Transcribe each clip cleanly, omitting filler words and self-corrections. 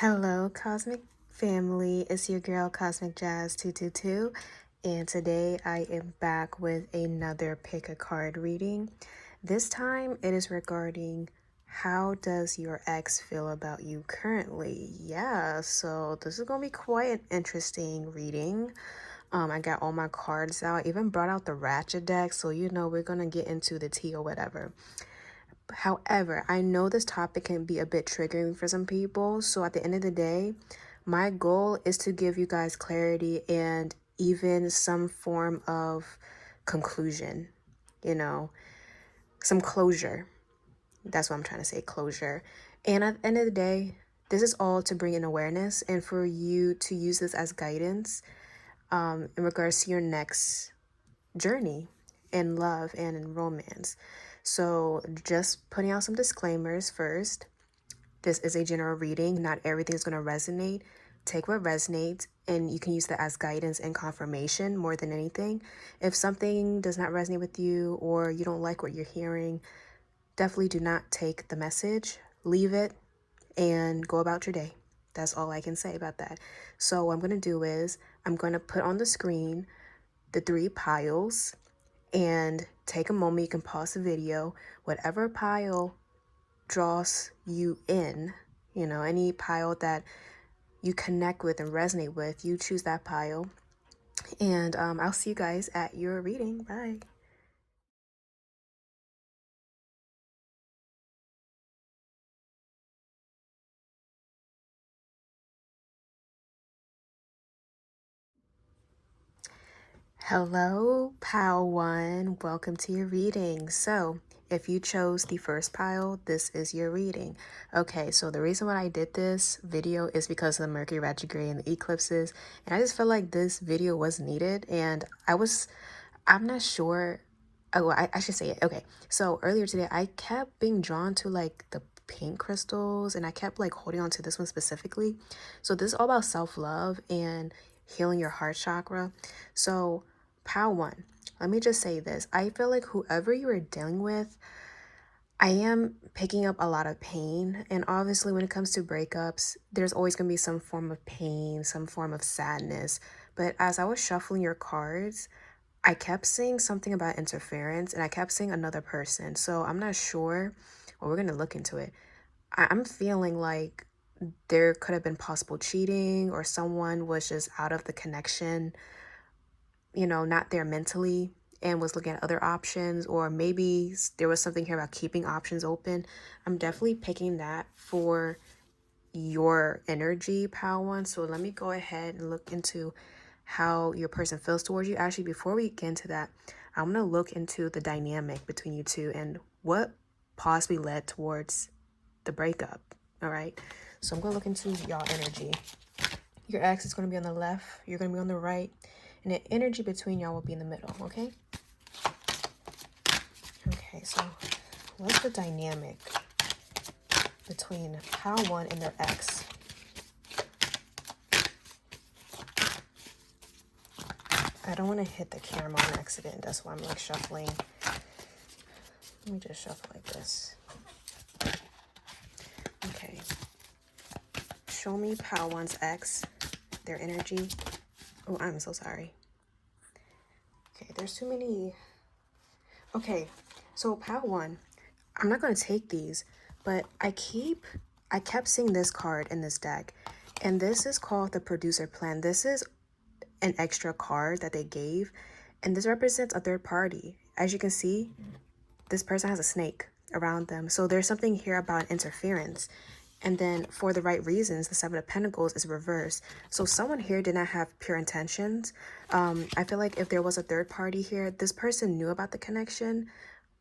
Hello, Cosmic Family. It's your girl, Cosmic Jazz 222, and today I am back with another pick a card reading. This time it is regarding how does your ex feel about you currently? Yeah, so this is gonna be quite an interesting reading. I got all my cards out, even brought out the Ratchet deck, so we're gonna get into the tea or whatever. However, I know this topic can be a bit triggering for some people. So at the end of the day, my goal is to give you guys clarity and even some form of conclusion, some closure. That's what I'm trying to say, closure. And at the end of the day, this is all to bring in awareness and for you to use this as guidance in regards to your next journey in love and in romance. So just putting out some disclaimers first. This is a general reading. Not everything is going to resonate. Take what resonates and you can use that as guidance and confirmation more than anything. If something does not resonate with you or you don't like what you're hearing, definitely do not take the message. Leave it and go about your day. That's all I can say about that. So what I'm going to do is I'm going to put on the screen the 3 piles and take a moment. You can pause the video. Whatever pile draws you in, any pile that you connect with and resonate with, you choose that pile. And I'll see you guys at your reading. Bye. Hello, pile 1. Welcome to your reading. So if you chose the first pile, this is your reading. Okay, so the reason why I did this video is because of the Mercury retrograde and the eclipses. And I just felt like this video was needed. And I'm not sure. Oh, I should say it. Okay, so earlier today, I kept being drawn to like the pink crystals and I kept like holding on to this one specifically. So this is all about self-love and healing your heart chakra. So pile 1, let me just say this. I feel like whoever you are dealing with, I am picking up a lot of pain. And obviously when it comes to breakups, there's always going to be some form of pain, some form of sadness. But as I was shuffling your cards, I kept seeing something about interference and I kept seeing another person. So I'm not sure. Well, we're going to look into it. I'm feeling like there could have been possible cheating or someone was just out of the connection, not there mentally and was looking at other options, or maybe there was something here about keeping options open. I'm definitely picking that for your energy, pal 1. So let me go ahead and look into how your person feels towards you. Actually, before we get into that, I'm going to look into the dynamic between you two and what possibly led towards the breakup. All right. So I'm going to look into y'all energy. Your ex is going to be on the left. You're going to be on the right. And the energy between y'all will be in the middle. Okay. Okay. So what's the dynamic between pile 1 and their ex? I don't want to hit the camera on accident. That's why I'm like shuffling. Let me just shuffle like this. Okay. Show me pile 1's ex, their energy. Oh, I'm so sorry. Okay, there's too many. Okay, so pile 1, I'm not going to take these, but I kept seeing this card in this deck. And this is called the producer plan. This is an extra card that they gave. And this represents a third party. As you can see, this person has a snake around them. So there's something here about interference. And then for the right reasons, the 7 of Pentacles is reversed. So someone here did not have pure intentions. I feel like if there was a third party here, this person knew about the connection,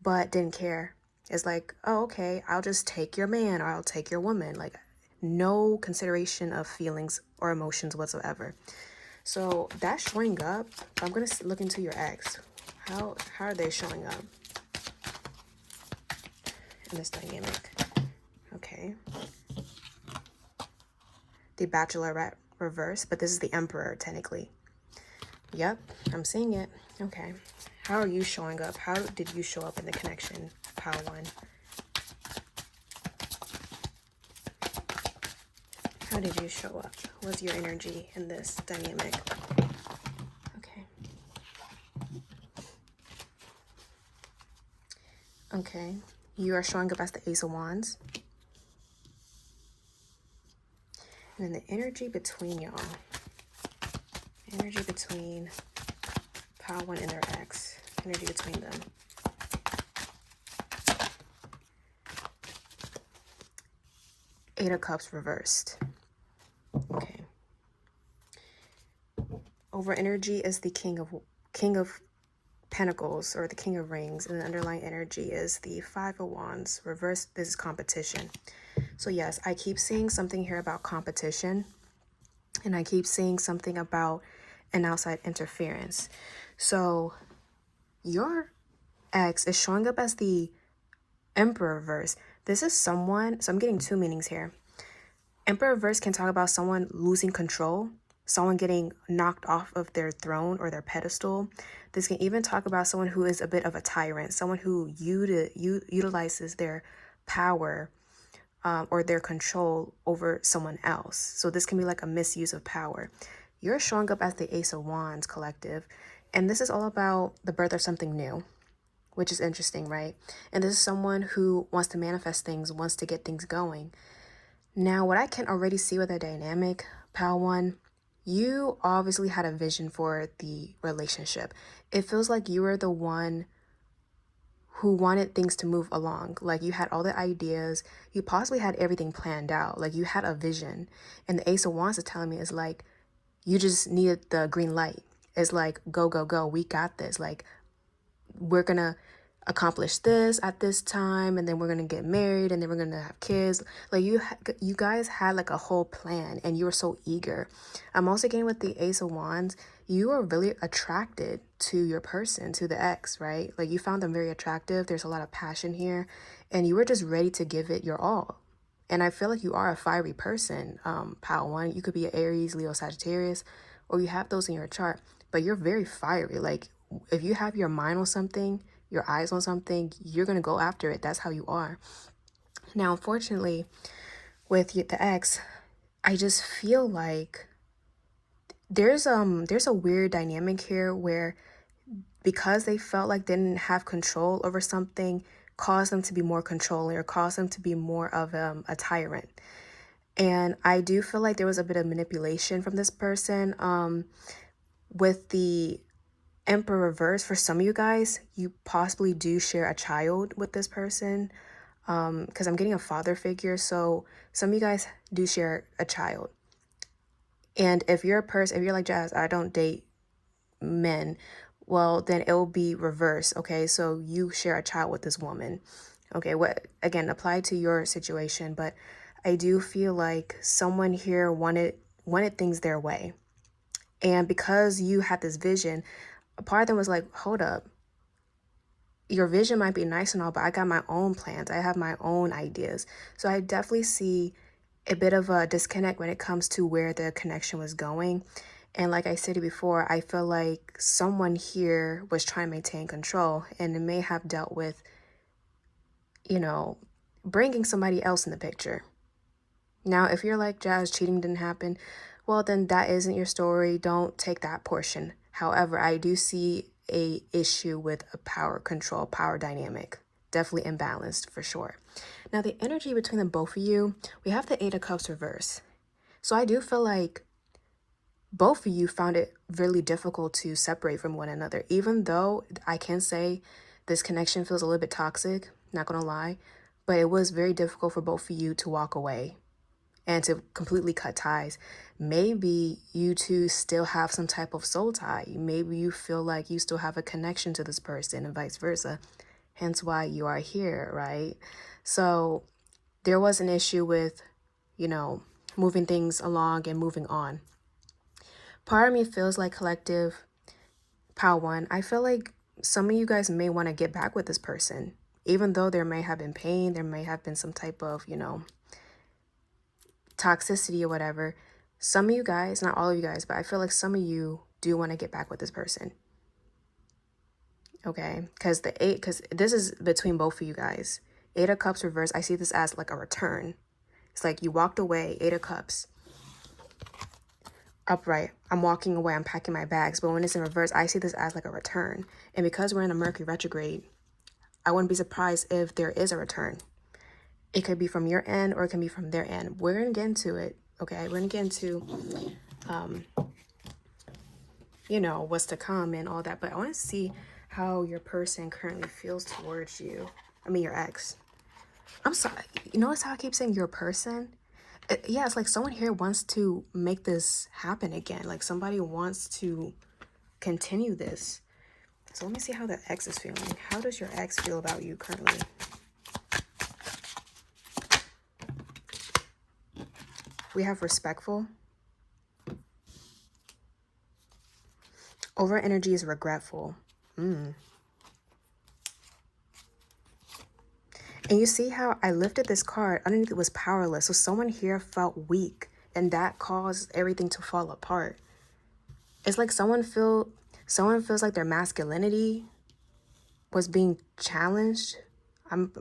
but didn't care. It's like, oh, okay, I'll just take your man or I'll take your woman. Like no consideration of feelings or emotions whatsoever. So that's showing up. I'm going to look into your ex. How are they showing up in this dynamic? Okay. The Bachelorette reverse, but this is the Emperor technically. Yep, I'm seeing it. Okay. How are you showing up? How did you show up in the connection, pile 1? How How did you show up? What's your energy in this dynamic? Okay. Okay. You are showing up as the Ace of Wands. And then the energy between y'all. Energy between Pile 1 and their ex. Energy between them. Eight of Cups reversed. Okay. Over energy is the King of Pentacles, or the King of Rings, and the underlying energy is the Five of Wands. Reversed, this is competition. So yes, I keep seeing something here about competition, and I keep seeing something about an outside interference. So your ex is showing up as the Emperor reverse. This is someone, so I'm getting two meanings here. Emperor reverse can talk about someone losing control, someone getting knocked off of their throne or their pedestal. This can even talk about someone who is a bit of a tyrant, someone who utilizes their power or their control over someone else. So this can be like a misuse of power. You're showing up as the Ace of Wands, collective, and this is all about the birth of something new, which is interesting, right? And this is someone who wants to manifest things, wants to get things going. Now, what I can already see with the dynamic, Pal 1, you obviously had a vision for the relationship. It feels like you were the one who wanted things to move along. Like you had all the ideas, you possibly had everything planned out, like you had a vision. And the Ace of Wands is telling me is like, you just needed the green light. It's like, go, go, go, we got this. Like, we're gonna accomplish this at this time, and then we're gonna get married, and then we're gonna have kids. Like you guys had like a whole plan, and you were so eager. I'm also getting with the Ace of Wands, you are really attracted to your person, to the ex, right? Like you found them very attractive. There's a lot of passion here, and you were just ready to give it your all. And I feel like you are a fiery person, Pal 1. You could be an Aries, Leo, Sagittarius, or you have those in your chart, but you're very fiery. Like if you have your mind on something, your eyes on something, you're going to go after it. That's how you are. Now, unfortunately, with the ex, I just feel like there's a weird dynamic here where because they felt like they didn't have control over something, caused them to be more controlling or caused them to be more of a tyrant. And I do feel like there was a bit of manipulation from this person. With the Emperor reverse, for some of you guys, you possibly do share a child with this person, because I'm getting a father figure. So some of you guys do share a child. And if you're a person, if you're like, Jazz, I don't date men, well, then it will be reverse. Okay, so you share a child with this woman. Okay, what again, apply to your situation, but I do feel like someone here wanted things their way. And because you had this vision, a part of them was like, hold up, your vision might be nice and all, but I got my own plans. I have my own ideas. So I definitely see a bit of a disconnect when it comes to where the connection was going. And like I said before, I feel like someone here was trying to maintain control, and it may have dealt with, bringing somebody else in the picture. Now, if you're like, Jazz, cheating didn't happen, well, then that isn't your story. Don't take that portion. However, I do see a issue with a power control, power dynamic. Definitely imbalanced for sure. Now, the energy between the both of you, we have the Eight of Cups reverse. So I do feel like both of you found it really difficult to separate from one another, even though I can say this connection feels a little bit toxic, not gonna lie, but it was very difficult for both of you to walk away and to completely cut ties. Maybe you two still have some type of soul tie. Maybe you feel like you still have a connection to this person and vice versa. Hence why you are here, right? So there was an issue with, moving things along and moving on. Part of me feels like, collective, Pal 1, I feel like some of you guys may want to get back with this person. Even though there may have been pain, there may have been some type of, toxicity or whatever. Some of you guys, not all of you guys, but I feel like some of you do want to get back with this person. Okay, because this is between both of you guys. Eight of Cups reverse, I see this as like a return. It's like you walked away, Eight of Cups. Upright, I'm walking away, I'm packing my bags. But when it's in reverse, I see this as like a return. And because we're in a Mercury retrograde, I wouldn't be surprised if there is a return. It could be from your end or it can be from their end. We're going to get into it, okay? We're going to get into, you know, what's to come and all that. But I want to see how your person currently feels towards you. I mean, your ex. I'm sorry. You notice how I keep saying your person? Yeah, it's like someone here wants to make this happen again. Like somebody wants to continue this. So let me see how the ex is feeling. How does your ex feel about you currently? We have respectful. Over energy is regretful. And you see how I lifted this card, underneath it was powerless. So someone here felt weak and that caused everything to fall apart. It's like someone feels like their masculinity was being challenged.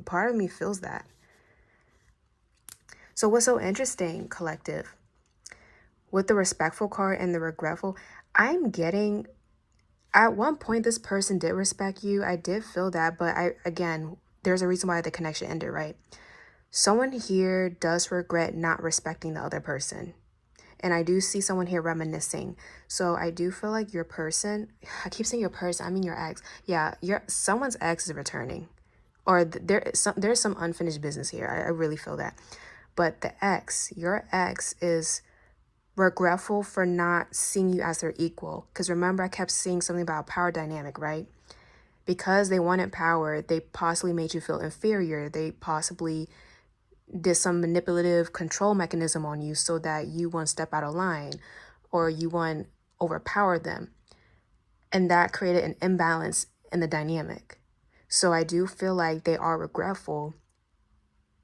Part of me feels that. So what's so interesting, collective, with the respectful card and the regretful, I'm getting, at one point this person did respect you. I did feel that, but again, there's a reason why the connection ended, right? Someone here does regret not respecting the other person. And I do see someone here reminiscing. So I do feel like your person, I keep saying your person, I mean your ex. Yeah, someone's ex is returning. Or there's some unfinished business here. I really feel that. But the ex, your ex is regretful for not seeing you as their equal. Because remember, I kept seeing something about power dynamic, right? Because they wanted power, they possibly made you feel inferior. They possibly did some manipulative control mechanism on you so that you won't step out of line or you won't overpower them. And that created an imbalance in the dynamic. So I do feel like they are regretful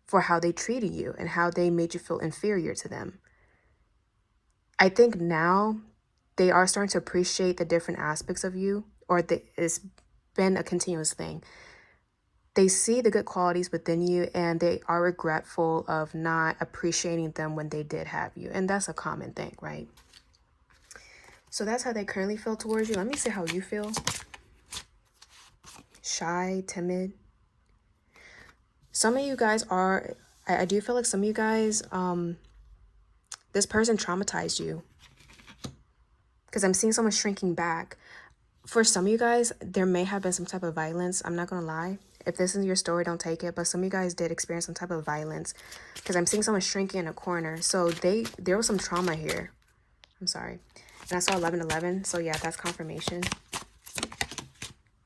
for how they treated you and how they made you feel inferior to them. I think now they are starting to appreciate the different aspects of you, or it's been a continuous thing. They see the good qualities within you and they are regretful of not appreciating them when they did have you. And that's a common thing, right? So that's how they currently feel towards you. Let me see how you feel. Shy, timid. Some of you guys are, I do feel like some of you guys, this person traumatized you. Because I'm seeing someone shrinking back. For some of you guys, there may have been some type of violence. I'm not going to lie. If this is your story, don't take it. But some of you guys did experience some type of violence. Because I'm seeing someone shrinking in a corner. So there was some trauma here. I'm sorry. And I saw 1111. So yeah, that's confirmation.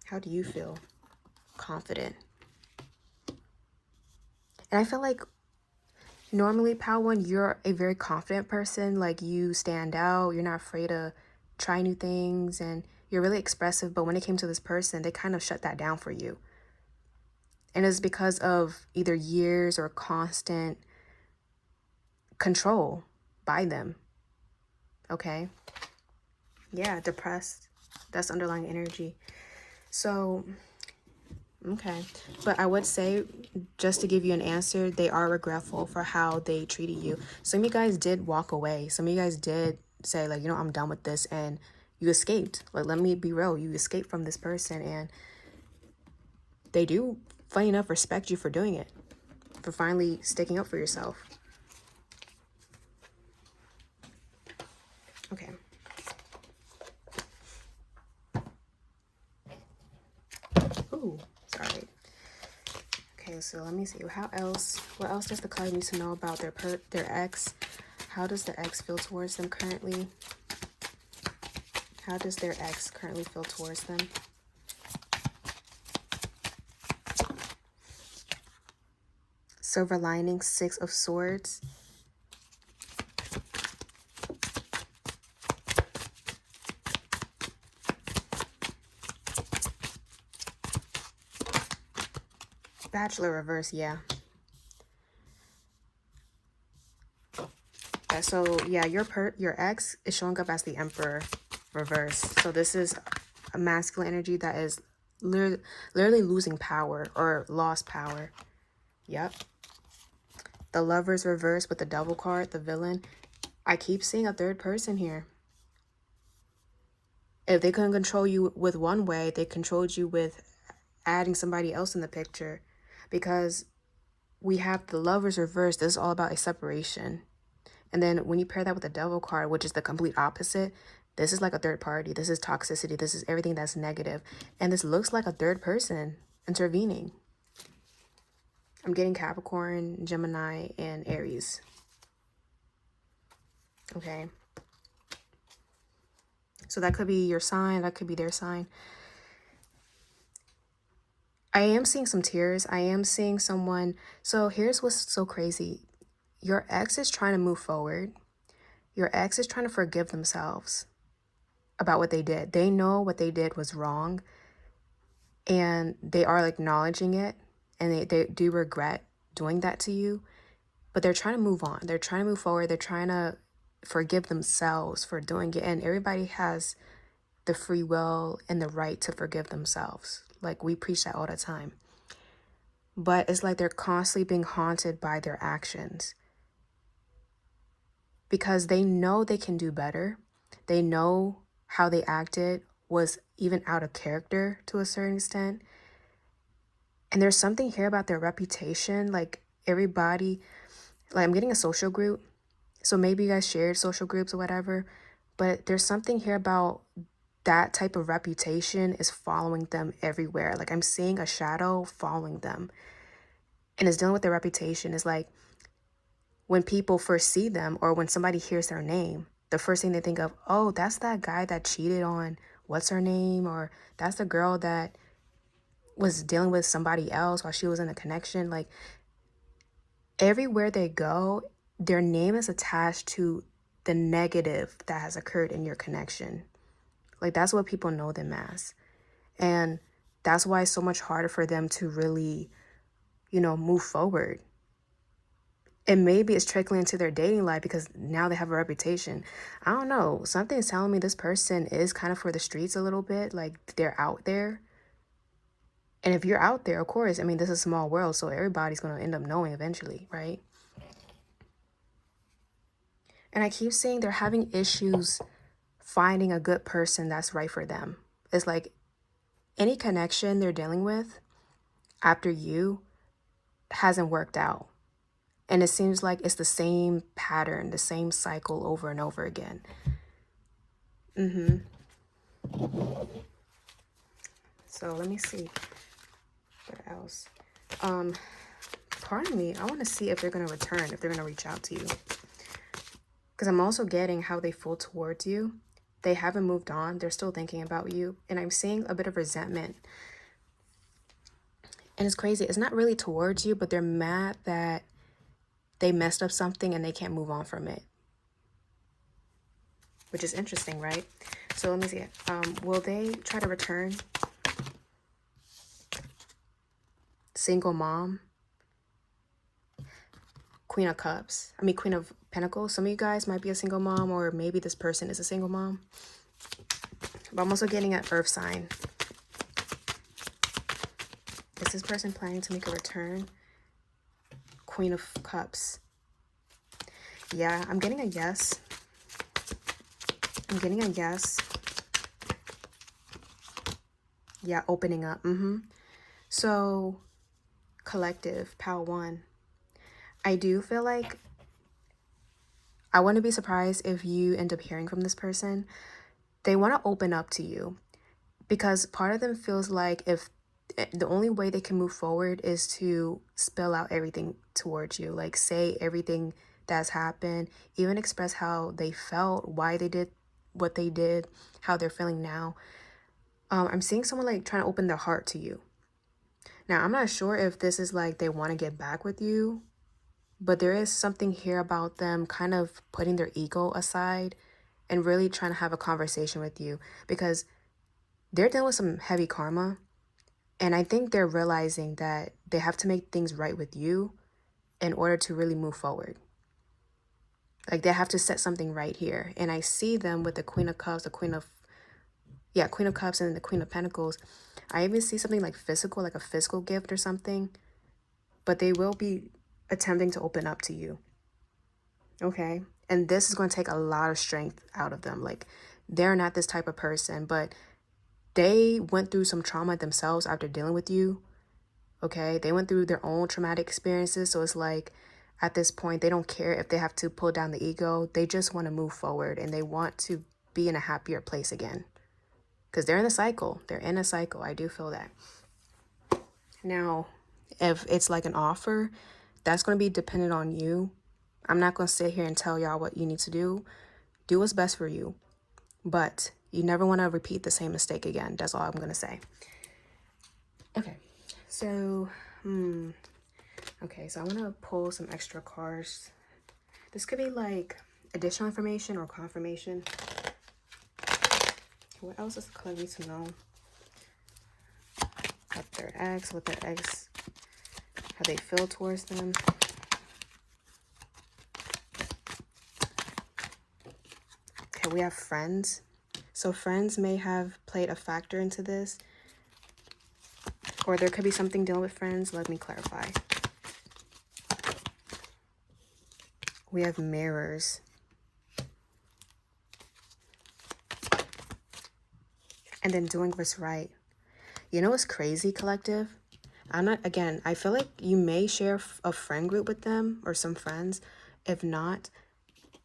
How do you feel? Confident. And I feel like normally, Pal One, you're a very confident person. Like you stand out. You're not afraid to try new things. And you're really expressive. But when it came to this person, they kind of shut that down for you. And it's because of either years or constant control by them. Okay? Yeah, depressed. That's underlying energy. So, okay. But I would say, just to give you an answer, they are regretful for how they treated you. Some of you guys did walk away. Some of you guys did say, like, you know, I'm done with this. And you escaped. Like, let me be real. You escaped from this person. And they do, funny enough, respect you for doing it. For finally sticking up for yourself. Okay. Ooh, sorry. Okay, so let me see. What else does the card need to know about their ex? How does the ex feel towards them currently? How does their ex currently feel towards them? Silver lining, 6 of Swords. Bachelor reverse, yeah. So yeah, your ex is showing up as the Emperor reverse. So this is a masculine energy that is literally losing power or lost power. Yep. The Lovers reverse with the Devil card, the villain. I keep seeing a third person here. If they couldn't control you with one way, they controlled you with adding somebody else in the picture. Because we have the Lovers reversed. This is all about a separation. And then when you pair that with the Devil card, which is the complete opposite, this is like a third party. This is toxicity. This is everything that's negative. And this looks like a third person intervening. I'm getting Capricorn, Gemini, and Aries. Okay. So that could be your sign. That could be their sign. I am seeing some tears. I am seeing someone. So here's what's so crazy. Your ex is trying to move forward. Your ex is trying to forgive themselves about what they did. They know what they did was wrong. And they are acknowledging it. And they do regret doing that to you. But they're trying to move on. They're trying to move forward. They're trying to forgive themselves for doing it. And everybody has the free will and the right to forgive themselves. Like, we preach that all the time. But it's like they're constantly being haunted by their actions. Because they know they can do better. They know how they acted was even out of character to a certain extent. And there's something here about their reputation. Like, everybody, like, I'm getting a social group. So maybe you guys shared social groups or whatever. But there's something here about that type of reputation is following them everywhere. Like, I'm seeing a shadow following them. And it's dealing with their reputation. It's like when people first see them or when somebody hears their name, the first thing they think of, oh, that's that guy that cheated on what's her name? Or that's the girl that was dealing with somebody else while she was in a connection. Like, everywhere they go, their name is attached to the negative that has occurred in your connection. Like, that's what people know them as. And that's why it's so much harder for them to really, move forward. And maybe it's trickling into their dating life because now they have a reputation. I don't know. Something's telling me this person is kind of for the streets a little bit. Like, they're out there. And if you're out there, of course, I mean, this is a small world, so everybody's going to end up knowing eventually, right? And I keep saying they're having issues finding a good person that's right for them. It's like any connection they're dealing with after you hasn't worked out. And it seems like it's the same pattern, the same cycle over and over again. So let me see what else. Pardon me. I want to see if they're going to return, if they're going to reach out to you. Because I'm also getting how they feel towards you. They haven't moved on. They're still thinking about you. And I'm seeing a bit of resentment. And it's crazy. It's not really towards you, but they're mad that they messed up something and they can't move on from it. Which is interesting, right? So let me see. Will they try to return? Single mom. Queen of Cups. Queen of Pentacles. Some of you guys might be a single mom, or maybe this person is a single mom. But I'm also getting an earth sign. Is this person planning to make a return? Queen of Cups. Yeah, I'm getting a yes. I'm getting a yes. Yeah, opening up. So, collective, pile 1. I do feel like I wouldn't be surprised if you end up hearing from this person. They want to open up to you because part of them feels like if the only way they can move forward is to spill out everything towards you, like say everything that's happened, even express how they felt, why they did what they did, how they're feeling now. I'm seeing someone like trying to open their heart to you. Now, I'm not sure if this is like they want to get back with you, but there is something here about them kind of putting their ego aside and really trying to have a conversation with you because they're dealing with some heavy karma. And I think they're realizing that they have to make things right with you in order to really move forward. Like they have to set something right here. And I see them with the Queen of Cups, the Queen of Cups and the Queen of Pentacles. I even see something like physical, like a physical gift or something. But they will be attempting to open up to you. Okay. And this is going to take a lot of strength out of them. Like, they're not this type of person, but they went through some trauma themselves after dealing with you. Okay, they went through their own traumatic experiences. So it's like, at this point, they don't care if they have to pull down the ego. They just want to move forward and they want to be in a happier place again. Because they're in a cycle. They're in a cycle. I do feel that. Now, if it's like an offer, that's going to be dependent on you. I'm not going to sit here and tell y'all what you need to do. Do what's best for you. But you never want to repeat the same mistake again. That's all I'm going to say. Okay. So, okay, so I want to pull some extra cards. This could be like additional information or confirmation. What else does the color need to know? What their ex, how they feel towards them. Okay, we have friends. So friends may have played a factor into this. Or there could be something dealing with friends. Let me clarify. We have mirrors. And then doing what's right. You know what's crazy, collective? I feel like you may share a friend group with them or some friends. If not,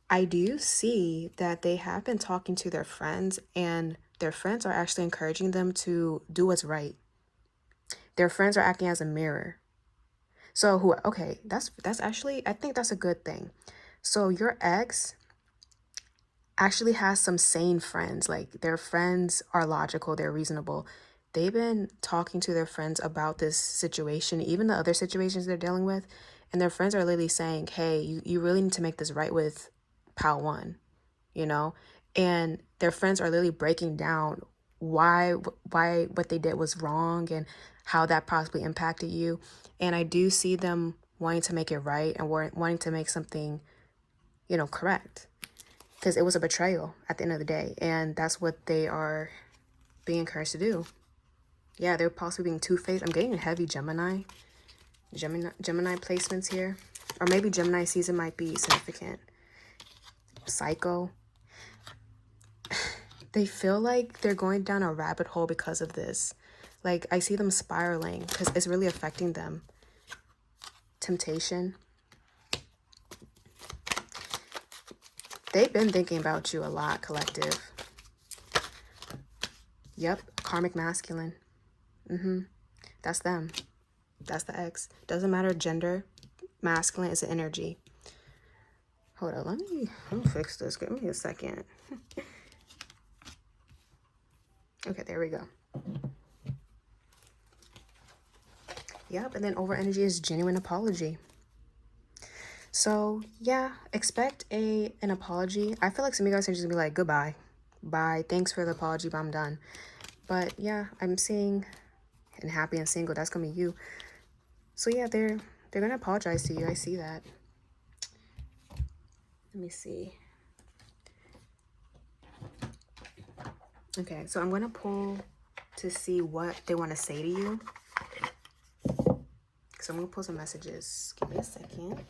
I do see that they have been talking to their friends and their friends are actually encouraging them to do what's right. Their friends are acting as a mirror. So okay, that's actually, I think that's a good thing. So your ex actually has some sane friends. Like, their friends are logical, they're reasonable. They've been talking to their friends about this situation, even the other situations they're dealing with. And their friends are literally saying, hey, you really need to make this right with Pal 1, you know? And their friends are literally breaking down why what they did was wrong and how that possibly impacted you. And I do see them wanting to make it right and wanting to make something, correct. Because it was a betrayal at the end of the day. And that's what they are being encouraged to do. Yeah, they're possibly being two-faced. I'm getting heavy Gemini placements here. Or maybe Gemini season might be significant. Psycho. They feel like they're going down a rabbit hole because of this. Like, I see them spiraling because it's really affecting them. Temptation. They've been thinking about you a lot, collective. Yep, karmic masculine. That's them. That's the ex. Doesn't matter gender. Masculine is an energy. Hold on, let me fix this. Give me a second. Okay, there we go. Yep, and then over energy is genuine apology. So yeah, expect an apology. I feel like some of you guys are just gonna be like, goodbye. Bye. Thanks for the apology, but I'm done. But yeah, I'm seeing and happy and single. That's gonna be you. So yeah, they're gonna apologize to you. I see that. Let me see. Okay, so I'm gonna pull to see what they want to say to you. So I'm gonna pull some messages. Give me a second.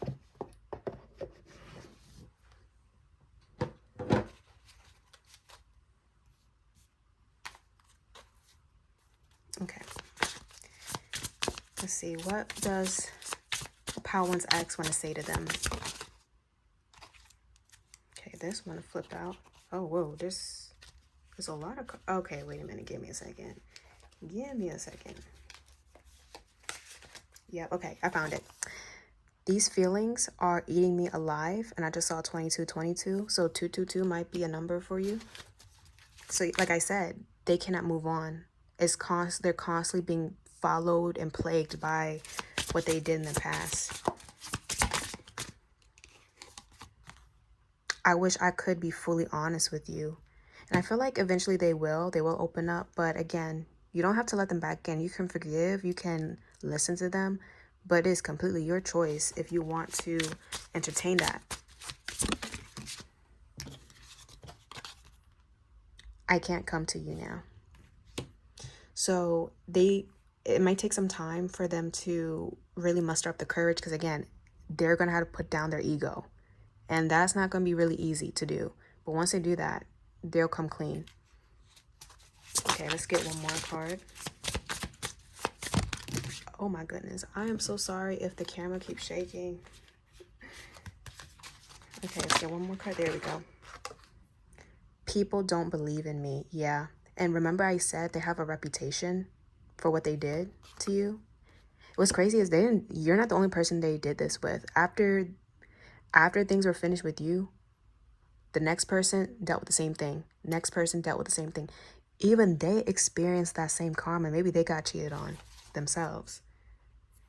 Okay. Let's see. What does Pal 1's ex want to say to them? Okay, this one flipped out. Oh, whoa. There's a lot of... Okay, wait a minute. Give me a second. Yeah, okay. I found it. These feelings are eating me alive. And I just saw 2222. So 222 might be a number for you. So like I said, they cannot move on. They're constantly being followed and plagued by what they did in the past. I wish I could be fully honest with you. And I feel like eventually they will open up. But again, you don't have to let them back in. You can forgive, you can listen to them, but it is completely your choice if you want to entertain that. I can't come to you now. So it might take some time for them to really muster up the courage because again, they're going to have to put down their ego. And that's not going to be really easy to do. But once they do that, they'll come clean. Okay, let's get one more card. Oh my goodness. I am so sorry if the camera keeps shaking. Okay, let's get one more card. There we go. People don't believe in me. Yeah. And remember I said they have a reputation for what they did to you? What's crazy is you're not the only person they did this with. After things were finished with you, the next person dealt with the same thing. Next person dealt with the same thing. Even they experienced that same karma. Maybe they got cheated on themselves.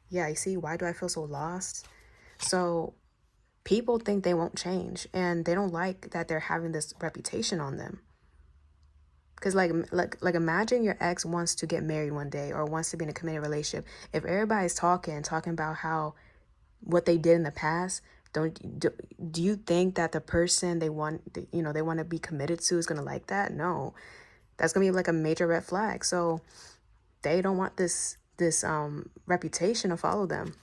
Yeah, you see, why do I feel so lost? So people think they won't change, and they don't like that they're having this reputation on them. Because like imagine your ex wants to get married one day or wants to be in a committed relationship. If everybody's talking about how what they did in the past, do you think that the person they want to be committed to is going to like that? No. That's going to be like a major red flag. So they don't want this reputation to follow them.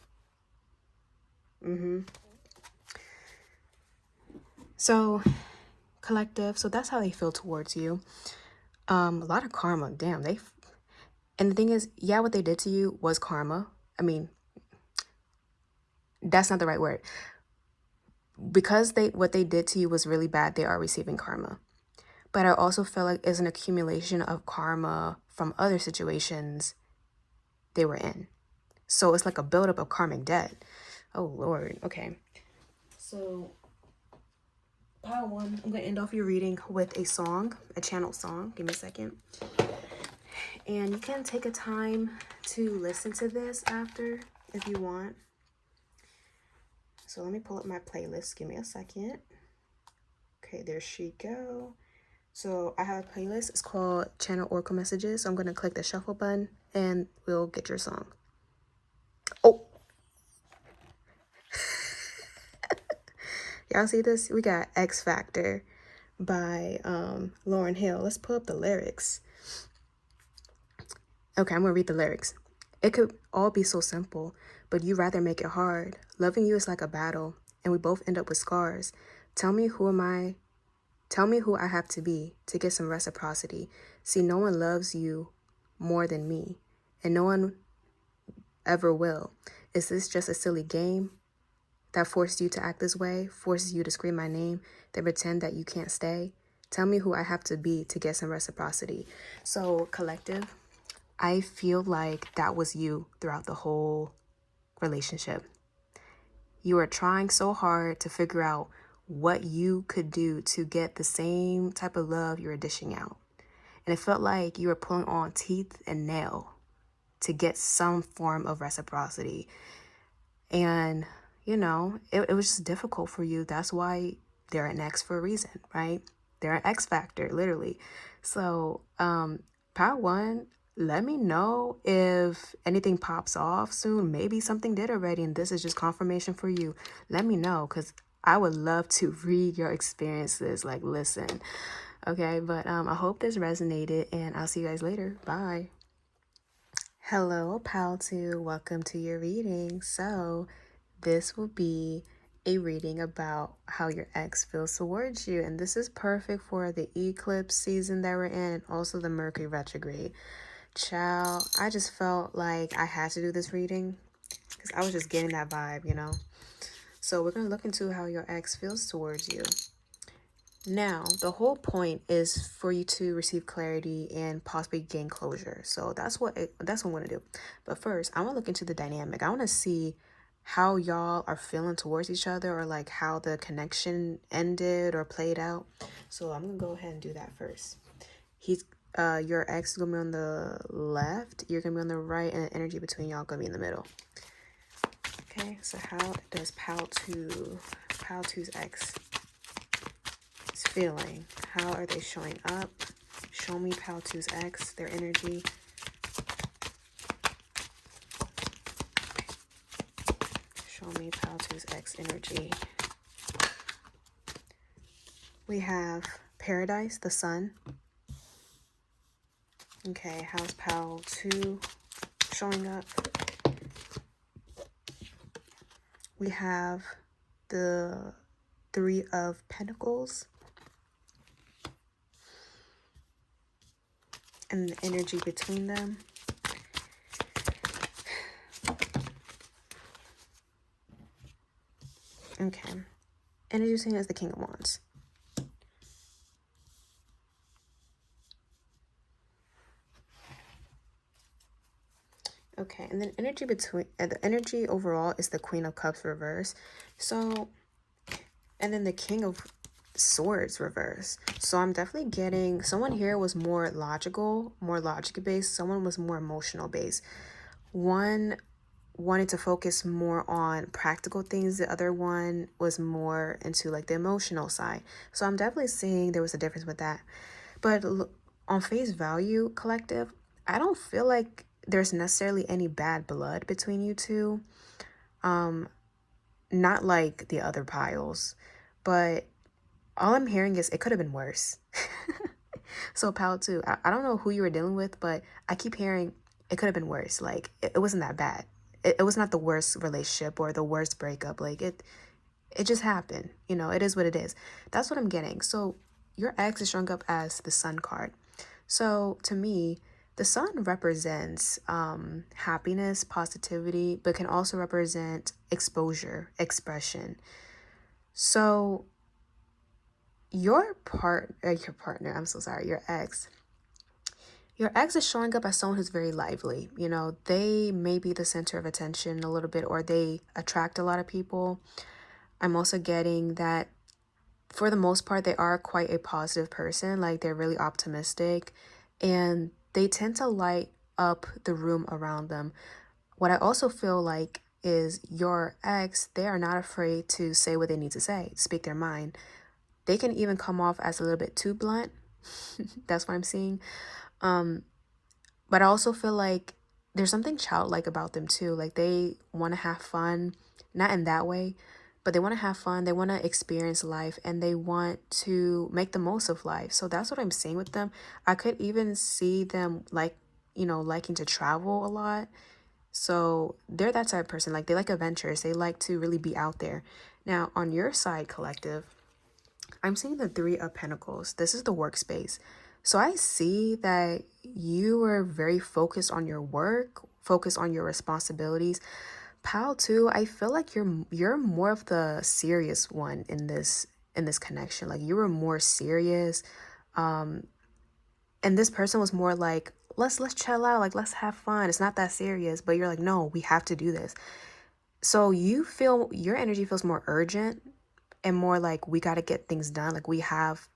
So collective, so that's how they feel towards you. A lot of karma. Damn, and the thing is, yeah, what they did to you was karma. I mean, that's not the right word. Because what they did to you was really bad, they are receiving karma. But I also feel like it's an accumulation of karma from other situations they were in. So it's like a buildup of karmic debt. Oh, Lord. Okay. So, pile one, I'm going to end off your reading with a song, a channel song. Give me a second. And you can take a time to listen to this after if you want. So let me pull up my playlist. Give me a second. Okay, there she go. So I have a playlist. It's called Channel Oracle Messages. So I'm going to click the shuffle button and we'll get your song. Oh. Y'all see this? We got X Factor by Lauryn Hill. Let's pull up the lyrics. Okay, I'm going to read the lyrics. It could all be so simple, but you rather make it hard. Loving you is like a battle, and we both end up with scars. Tell me who I have to be to get some reciprocity. See, no one loves you more than me, and no one ever will. Is this just a silly game that forced you to act this way, forces you to scream my name, then pretend that you can't stay? Tell me who I have to be to get some reciprocity. So, collective, I feel like that was you throughout the whole relationship. You were trying so hard to figure out what you could do to get the same type of love you were dishing out. And it felt like you were pulling on teeth and nail to get some form of reciprocity. And, it was just difficult for you. That's why they're an X for a reason, right? They're an X factor, literally. So, part one, let me know if anything pops off soon. Maybe something did already, and this is just confirmation for you. Let me know, because I would love to read your experiences. Like, listen. Okay, but I hope this resonated, and I'll see you guys later. Bye. Hello, pal 2. Welcome to your reading. So, this will be a reading about how your ex feels towards you. And this is perfect for the eclipse season that we're in, and also the Mercury retrograde. Child, I just felt like I had to do this reading because I was just getting that vibe. So we're going to look into how your ex feels towards you. Now, the whole point is for you to receive clarity and possibly gain closure. So that's what I'm going to do. But first, I want to look into the dynamic. I want to see how y'all are feeling towards each other, or like how the connection ended or played out. So I'm going to go ahead and do that first. Your ex is going to be on the left, you're going to be on the right, and the energy between y'all going to be in the middle. Okay, so how does pal 2's ex is feeling? How are they showing up? Show me pal 2's ex, their energy. Show me pal 2's ex energy. We have Paradise, the sun. Okay, how's pal 2 showing up? We have the Three of Pentacles. And the energy between them. Okay. Energy between is the King of Wands. Okay, and then energy between the energy overall is the Queen of Cups reverse. So, and then the King of Swords reverse. So I'm definitely getting someone here was more logical, more logic based. Someone was more emotional based. One wanted to focus more on practical things. The other one was more into like the emotional side. So I'm definitely seeing there was a difference with that. But on face value, collective, I don't feel like there's necessarily any bad blood between you two. Not like the other piles, but all I'm hearing is it could have been worse. So pile two, I don't know who you were dealing with, but I keep hearing it could have been worse. Like it wasn't that bad. It was not the worst relationship or the worst breakup. Like it just happened. You know, it is what it is. That's what I'm getting. So your ex is showing up as the Sun card. So to me, the Sun represents happiness, positivity, but can also represent exposure, expression. So your partner, I'm so sorry, your ex is showing up as someone who's very lively. You know, they may be the center of attention a little bit, or they attract a lot of people. I'm also getting that for the most part, they are quite a positive person. Like they're really optimistic and they tend to light up the room around them. What I also feel like is your ex, they are not afraid to say what they need to say, speak their mind. They can even come off as a little bit too blunt. That's what I'm seeing. But I also feel like there's something childlike about them too. Like they want to have fun, not in that way, but they want to have fun. They want to experience life and they want to make the most of life. So that's what I'm seeing with them. I could even see them like, you know, liking to travel a lot. So they're that type of person. Like they like adventures. They like to really be out there. Now on your side, collective, I'm seeing the Three of Pentacles. This is the workspace. So I see that you were very focused on your work, focused on your responsibilities. Pal too, I feel like you're more of the serious one in this connection. Like you were more serious. And this person was more like, let's chill out, like let's have fun. It's not that serious. But you're like, no, we have to do this. So you feel your energy feels more urgent and more like we got to get things done. Like we have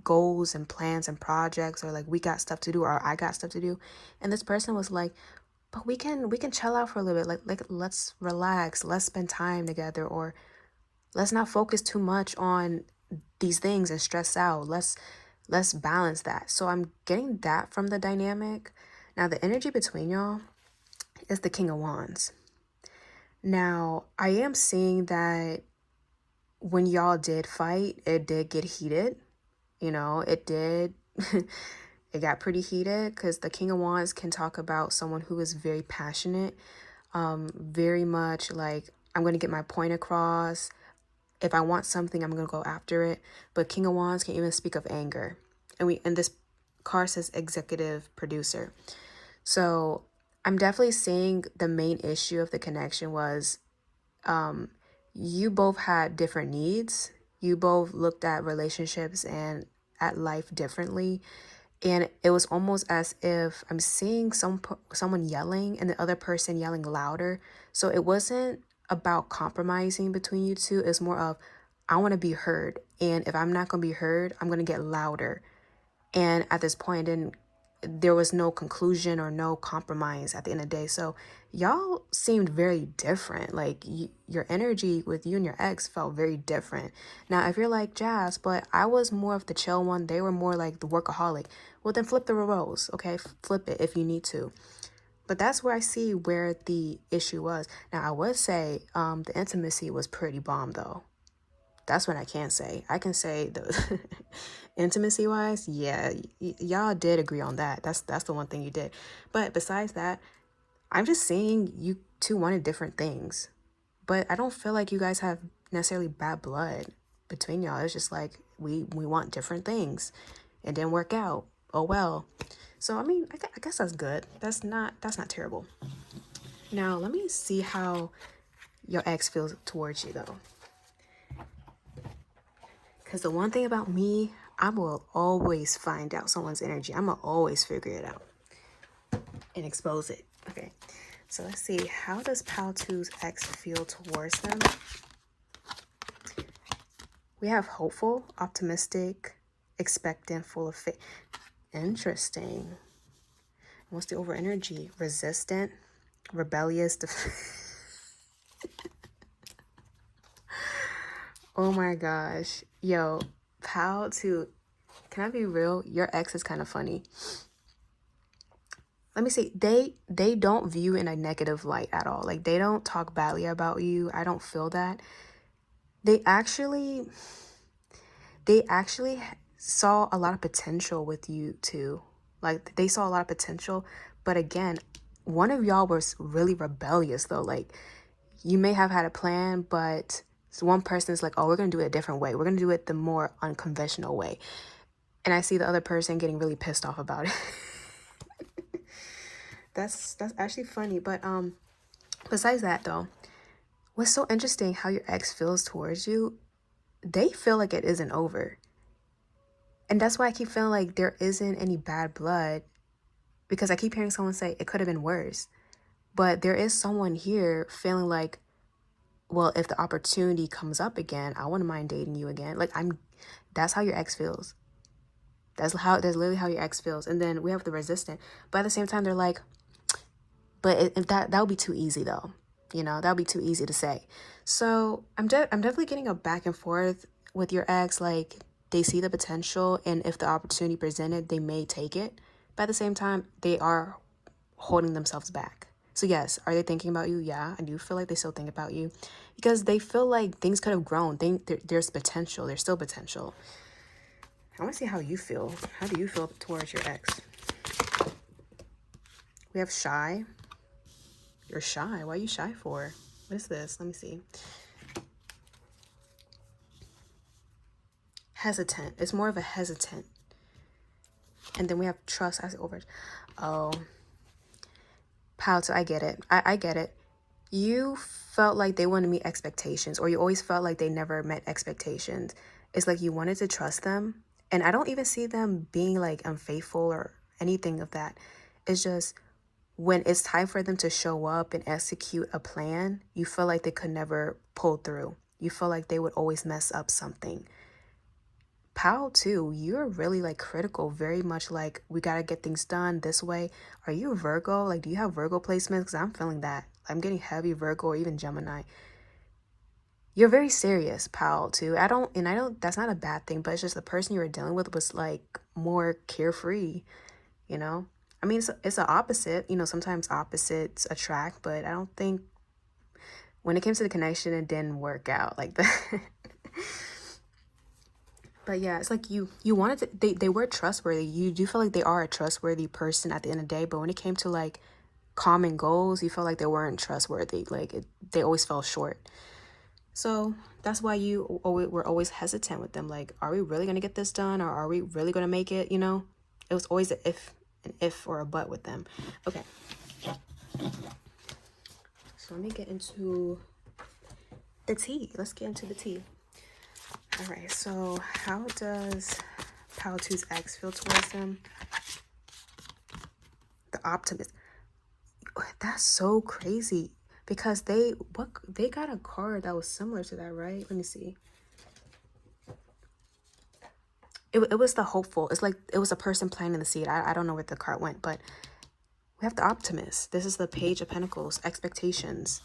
goals and plans and projects, or like we got stuff to do, or I got stuff to do. And this person was like, but we can chill out for a little bit. Like let's relax, let's spend time together, or let's not focus too much on these things and stress out. Let's balance that. So I'm getting that from the dynamic. Now the energy between y'all is the King of Wands. Now I am seeing that when y'all did fight, it did get heated. You know, it did. It got pretty heated because the King of Wands can talk about someone who is very passionate, very much like, I'm going to get my point across. If I want something, I'm going to go after it. But King of Wands can even speak of anger. And this card says executive producer. So I'm definitely seeing the main issue of the connection was you both had different needs. You both looked at relationships and at life differently. And it was almost as if I'm seeing someone yelling and the other person yelling louder. So it wasn't about compromising between you two. It's more of, I want to be heard. And if I'm not going to be heard, I'm going to get louder. And at this point, then there was no conclusion or no compromise at the end of the day. So y'all seemed very different. Like your energy with you and your ex felt very different. Now, if you're like, Jazz, but I was more of the chill one, they were more like the workaholic. Well, then flip the roles, okay? Flip it if you need to. But that's where I see where the issue was. Now, I would say the intimacy was pretty bomb, though. That's what I can say. I can say the intimacy wise, yeah, y'all did agree on that. That's the one thing you did. But besides that, I'm just saying you two wanted different things. But I don't feel like you guys have necessarily bad blood. between y'all. It's just like we want different things. It didn't work out. Oh well. So I mean, I guess that's good. That's not terrible. Now let me see how your ex feels towards you though. Because the one thing about me, I will always find out someone's energy. I'm going to always figure it out and expose it. Okay, so let's see. How does Pal 2's ex feel towards them? We have hopeful, optimistic, expectant, full of faith. Interesting. What's the over energy? Resistant, rebellious. Oh my gosh. Yo, Pal 2, can I be real? Your ex is kind of funny. Let me see. They don't view in a negative light at all. Like, they don't talk badly about you. I don't feel that. They actually saw a lot of potential with you too. Like, they saw a lot of potential. But again, one of y'all was really rebellious though. Like, you may have had a plan, but one person is like, oh, we're going to do it a different way. We're going to do it the more unconventional way. And I see the other person getting really pissed off about it. That's actually funny. But besides that though, what's so interesting how your ex feels towards you, they feel like it isn't over. And that's why I keep feeling like there isn't any bad blood, because I keep hearing someone say it could have been worse. But there is someone here feeling like, well, if the opportunity comes up again, I wouldn't mind dating you again. Like, that's how your ex feels. That's literally how your ex feels. And then we have the resistant. But at the same time, they're like, but that would be too easy though. You know, that would be too easy to say. So I'm definitely getting a back and forth with your ex. Like, they see the potential, and if the opportunity presented, they may take it. But at the same time, they are holding themselves back. So yes, are they thinking about you? Yeah, I do feel like they still think about you, because they feel like things could have grown. There's potential. There's still potential. I want to see how you feel. How do you feel towards your ex? We have shy. You're shy. Why are you shy for? What is this? Let me see. Hesitant. It's more of a hesitant. And then we have trust as over. Oh. Pal 2, I get it. I get it. You felt like they wanted to meet expectations, or you always felt like they never met expectations. It's like you wanted to trust them. And I don't even see them being like unfaithful or anything of that. It's just when it's time for them to show up and execute a plan, you feel like they could never pull through. You feel like they would always mess up something. Pal 2, you're really like critical, very much like, we got to get things done this way. Are you a Virgo? Like, do you have Virgo placements? Because I'm feeling that. I'm getting heavy Virgo or even Gemini. You're very serious, Pal 2. I don't, that's not a bad thing, but it's just the person you were dealing with was like more carefree, you know? I mean, it's an opposite, you know, sometimes opposites attract, but I don't think when it came to the connection, it didn't work out like that. But yeah, it's like you wanted to, they were trustworthy. You do feel like they are a trustworthy person at the end of the day, but when it came to like common goals, you felt like they weren't trustworthy. Like, they always fell short. So that's why you were always hesitant with them. Like, are we really going to get this done? Or are we really going to make it? You know, it was always an if or a but with them. Okay. So let me get into the tea. Let's get into the tea. All right. So how does Pal 2's ex feel towards them? The optimist. That's so crazy. Because they got a card that was similar to that, right? Let me see. It was the hopeful. It's like it was a person planting the seed. I don't know where the card went, but we have the optimist. This is the Page of Pentacles, expectations.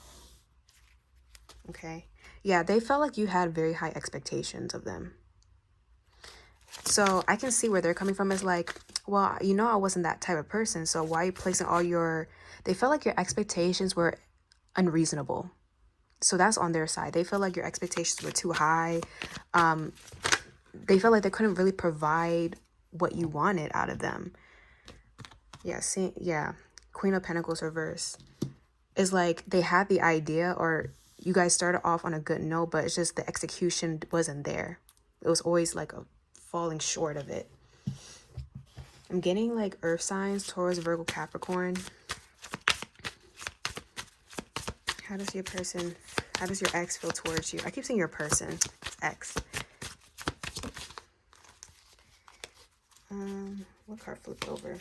Okay. Yeah, they felt like you had very high expectations of them. So I can see where they're coming from. Is like, well, you know, I wasn't that type of person. So why are you placing all your... They felt like your expectations were unreasonable. So that's on their side. They feel like your expectations were too high. They felt like they couldn't really provide what you wanted out of them. Yeah, Queen of Pentacles reverse. Is like they had the idea, or you guys started off on a good note, but it's just the execution wasn't there. It was always like a falling short of it. I'm getting like earth signs, Taurus, Virgo, Capricorn. How does your ex feel towards you? I keep saying your person. It's ex. What card flipped over?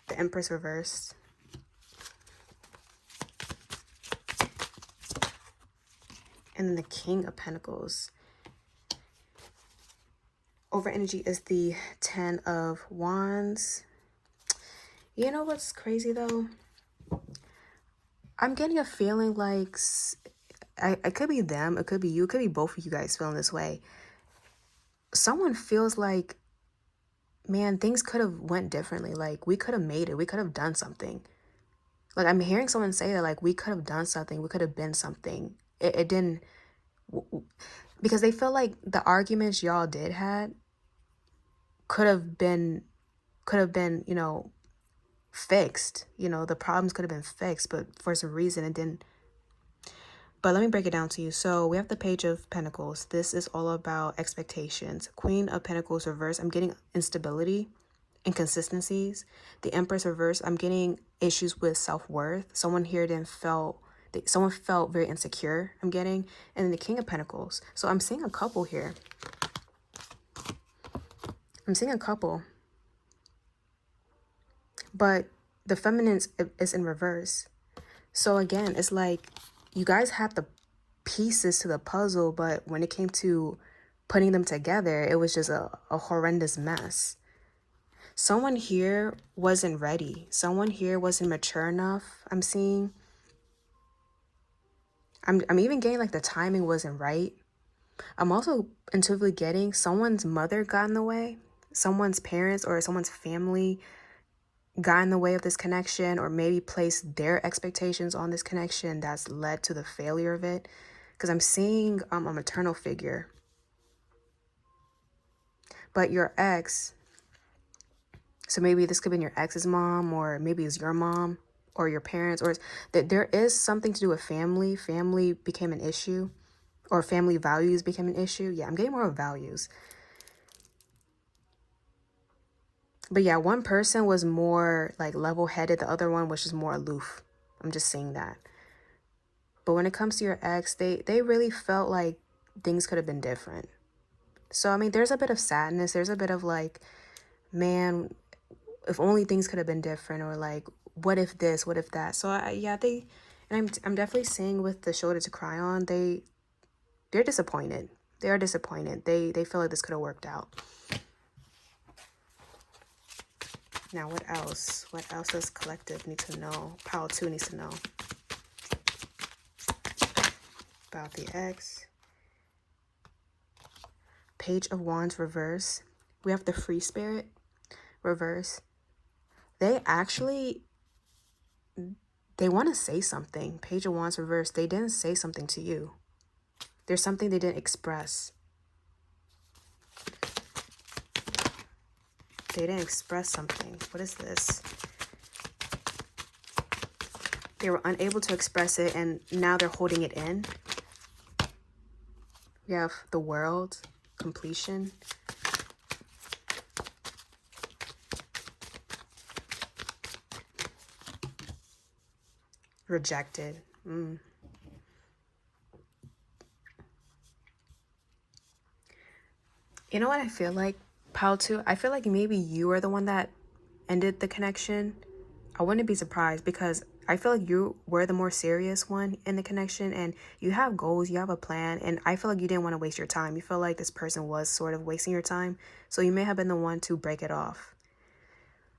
The Empress reversed. And then the King of Pentacles. Over energy is the 10 of Wands. You know what's crazy though? I'm getting a feeling like it could be them, it could be you, it could be both of you guys feeling this way. Someone feels like, man, things could have went differently. Like, we could have made it. We could have done something. Like, I'm hearing someone say that, like, we could have done something. We could have been something. It didn't, because they feel like the arguments y'all did had could have been, you know, fixed. You know, the problems could have been fixed, but for some reason it didn't. But let me break it down to you. So we have the Page of Pentacles. This is all about expectations. Queen of Pentacles reverse. I'm getting instability, inconsistencies. The Empress reverse. I'm getting issues with self-worth. Someone here someone felt very insecure. I'm getting. And then the King of Pentacles. So I'm seeing a couple here. But the feminine is in reverse. So again, it's like you guys had the pieces to the puzzle, but when it came to putting them together, it was just a horrendous mess. Someone here wasn't ready. Someone here wasn't mature enough, I'm seeing. I'm even getting like the timing wasn't right. I'm also intuitively getting someone's mother got in the way. Someone's parents or someone's family got in the way of this connection, or maybe placed their expectations on this connection that's led to the failure of it. Because I'm seeing a maternal figure. But your ex, so maybe this could be your ex's mom, or maybe it's your mom or your parents, or that there is something to do with family. Family became an issue, or family values became an issue. Yeah, I'm getting more of values. But yeah, one person was more like level-headed. The other one was just more aloof. I'm just saying that. But when it comes to your ex, they really felt like things could have been different. So, I mean, there's a bit of sadness. There's a bit of like, man, if only things could have been different, or like, what if this, what if that? So, I'm definitely seeing with the shoulder to cry on, they're disappointed. They are disappointed. They feel like this could have worked out. Now, what else? What else does collective need to know? Pile 2 needs to know about the ex. Page of Wands reverse. We have the Free Spirit reverse. They want to say something. Page of Wands reverse. They didn't say something to you. There's something they didn't express. They didn't express something. What is this? They were unable to express it, and now they're holding it in. We have the World, completion. Rejected. You know what I feel like, Pal 2? I feel like maybe you are the one that ended the connection. I wouldn't be surprised, because I feel like you were the more serious one in the connection, and you have goals, you have a plan, and I feel like you didn't want to waste your time. You feel like this person was sort of wasting your time, so you may have been the one to break it off.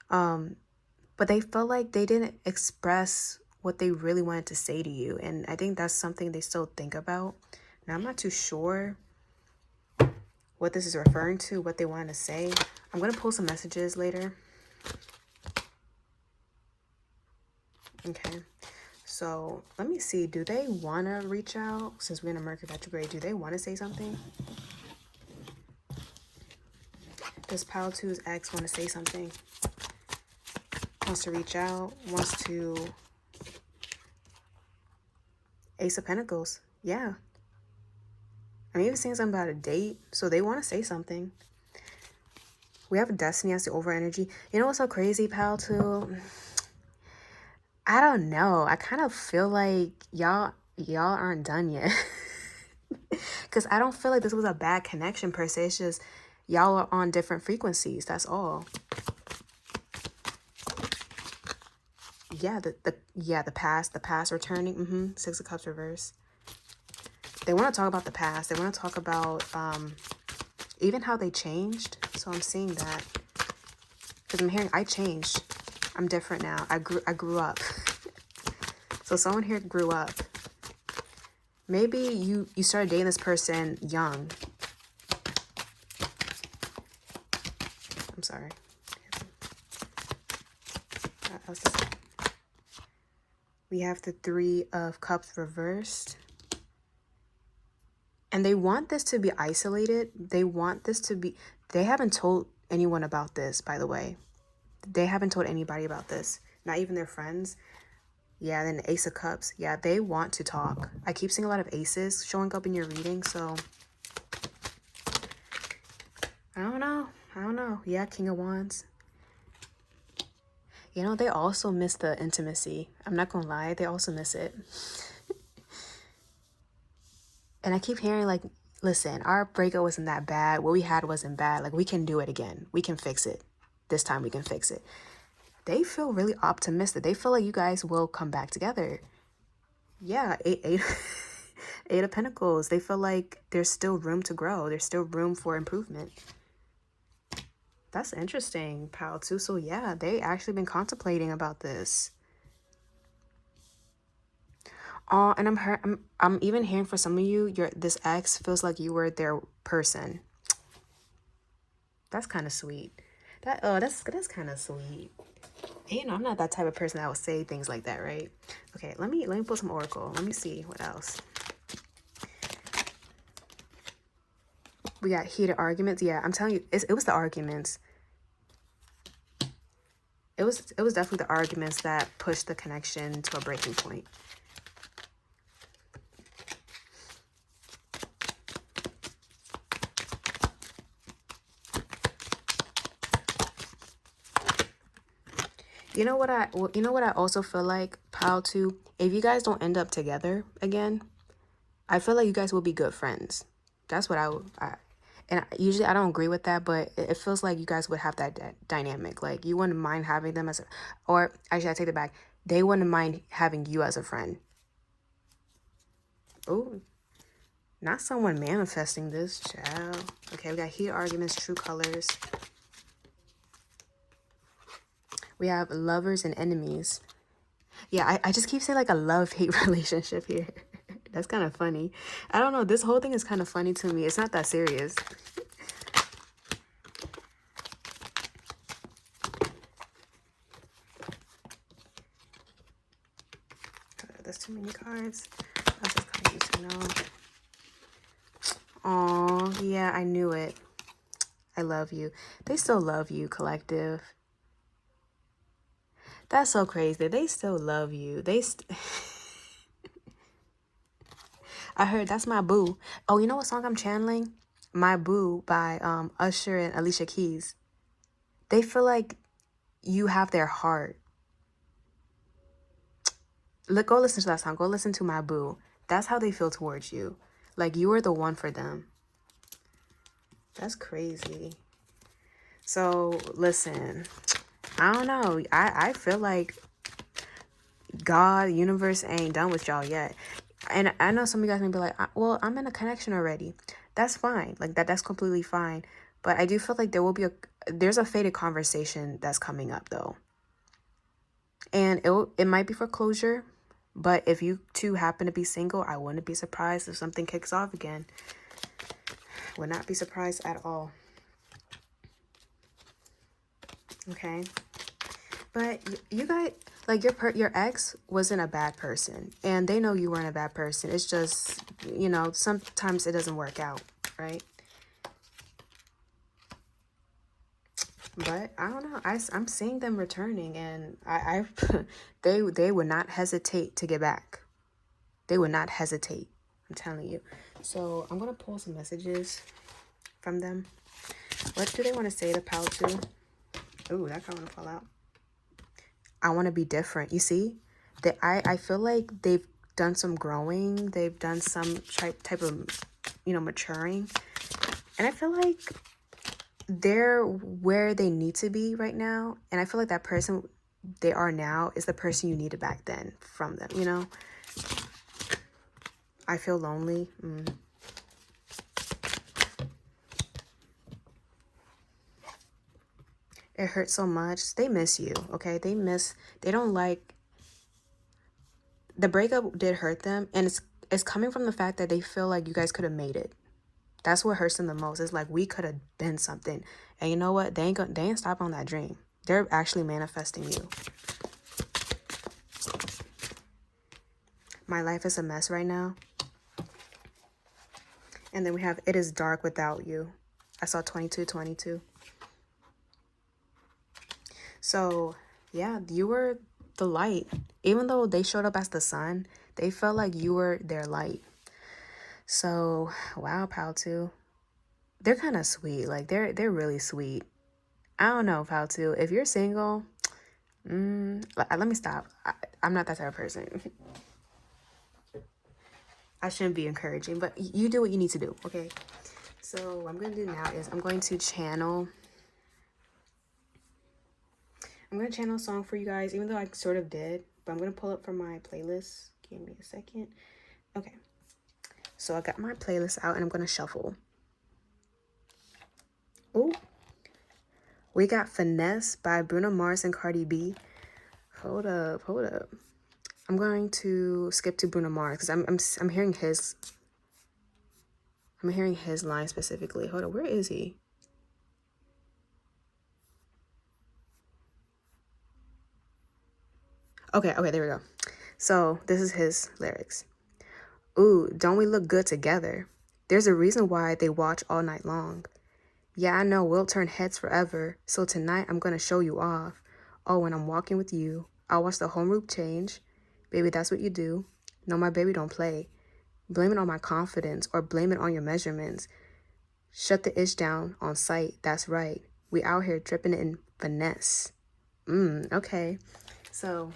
But they felt like they didn't express what they really wanted to say to you, and I think that's something they still think about. Now, I'm not too sure what this is referring to, what they wanted to say. I'm going to post some messages later. Okay, so let me see. Do they want to reach out? Since we're in a Mercury retrograde, do they want to say something? Does Pal 2's ex want to say something? Wants to reach out? Wants to Ace of Pentacles. Yeah. I'm even seeing something about a date. So they want to say something. We have Destiny as the over energy. You know what's so crazy, pal, too? I don't know. I kind of feel like y'all aren't done yet. Because I don't feel like this was a bad connection per se. It's just y'all are on different frequencies. That's all. Yeah, the past returning. Six of Cups reverse. They want to talk about the past. They want to talk about even how they changed. So I'm seeing that. Because I'm hearing I changed. I'm different now. I grew up. So someone here grew up. Maybe you started dating this person young. I'm sorry. We have the Three of Cups reversed. And they want this to be isolated. They want this to be... They haven't told anyone about this, by the way. They haven't told anybody about this. Not even their friends. Yeah, then the Ace of Cups. Yeah, they want to talk. I keep seeing a lot of aces showing up in your reading, so... I don't know. Yeah, King of Wands. You know, they also miss the intimacy. I'm not gonna lie, they also miss it. And I keep hearing, like, listen, our breakup wasn't that bad. What we had wasn't bad. Like, we can do it again. We can fix it. This time we can fix it. They feel really optimistic. They feel like you guys will come back together. Yeah, eight of Pentacles. They feel like there's still room to grow. There's still room for improvement. That's interesting, pal, too. So, yeah, they actually been contemplating about this. Oh, and I'm even hearing for some of you, this ex feels like you were their person. That's kind of sweet. That's kind of sweet. You know, I'm not that type of person that would say things like that, right? Okay, let me pull some oracle. Let me see what else. We got heated arguments. Yeah, I'm telling you, it was the arguments. It was definitely the arguments that pushed the connection to a breaking point. You know what I also feel like, pal, too? If you guys don't end up together again, I feel like you guys will be good friends. That's what usually I don't agree with that, but it feels like you guys would have that dynamic. Like, you wouldn't mind having them or actually I take it back. They wouldn't mind having you as a friend. Oh, not someone manifesting this, child. Okay, we got heat arguments, true colors. We have lovers and enemies. Yeah, I just keep saying like a love-hate relationship here. That's kind of funny. I don't know. This whole thing is kind of funny to me. It's not that serious. There's too many cards. That's just kind of used to know. Aw, yeah, I knew it. I love you. They still love you, collective. That's so crazy. They still love you. I heard that's my boo. Oh, you know what song I'm channeling? My Boo by Usher and Alicia Keys. They feel like you have their heart. Go listen to that song. Go listen to My Boo. That's how they feel towards you. Like you are the one for them. That's crazy. So listen, I don't know. I feel like God, universe ain't done with y'all yet. And I know some of you guys may be like, well, I'm in a connection already. That's fine. Like that's completely fine. But I do feel like there's a faded conversation that's coming up though. And it might be for closure. But if you two happen to be single, I wouldn't be surprised if something kicks off again. Would not be surprised at all. Okay. But you guys, like your ex wasn't a bad person. And they know you weren't a bad person. It's just, you know, sometimes it doesn't work out, right? But I don't know. I'm seeing them returning, and they would not hesitate to get back. They would not hesitate. I'm telling you. So I'm going to pull some messages from them. What do they want to say to Pal 2? Ooh, that kind of want to fall out. I want to be different. You see? I feel like they've done some growing. They've done some type of, maturing. And I feel like they're where they need to be right now. And I feel like that person they are now is the person you needed back then from them, you know? I feel lonely. It hurts so much. They miss you, okay? They don't like, the breakup did hurt them. And it's coming from the fact that they feel like you guys could have made it. That's what hurts them the most. It's like, we could have been something. And you know what? They ain't stop on that dream. They're actually manifesting you. My life is a mess right now. And then we have, it is dark without you. I saw 2222. So, yeah, you were the light. Even though they showed up as the sun, they felt like you were their light. So, wow, Pal 2. They're kind of sweet. Like, they're really sweet. I don't know, Pal 2. If you're single, let me stop. I'm not that type of person. I shouldn't be encouraging, but you do what you need to do, okay? So what I'm going to do now is I'm going to channel a song for you guys, even though I sort of did, but I'm going to pull up from my playlist. Give me a second. Okay. So I got my playlist out and I'm going to shuffle. Oh, we got Finesse by Bruno Mars and Cardi B. Hold up. I'm going to skip to Bruno Mars because I'm hearing his line specifically. Hold up, where is he? Okay, there we go. So this is his lyrics. Ooh, don't we look good together? There's a reason why they watch all night long. Yeah, I know we'll turn heads forever. So tonight I'm gonna show you off. Oh, when I'm walking with you, I'll watch the whole room change. Baby, that's what you do. No, my baby don't play. Blame it on my confidence or blame it on your measurements. Shut the itch down on sight. That's right. We out here dripping in finesse. Okay. So,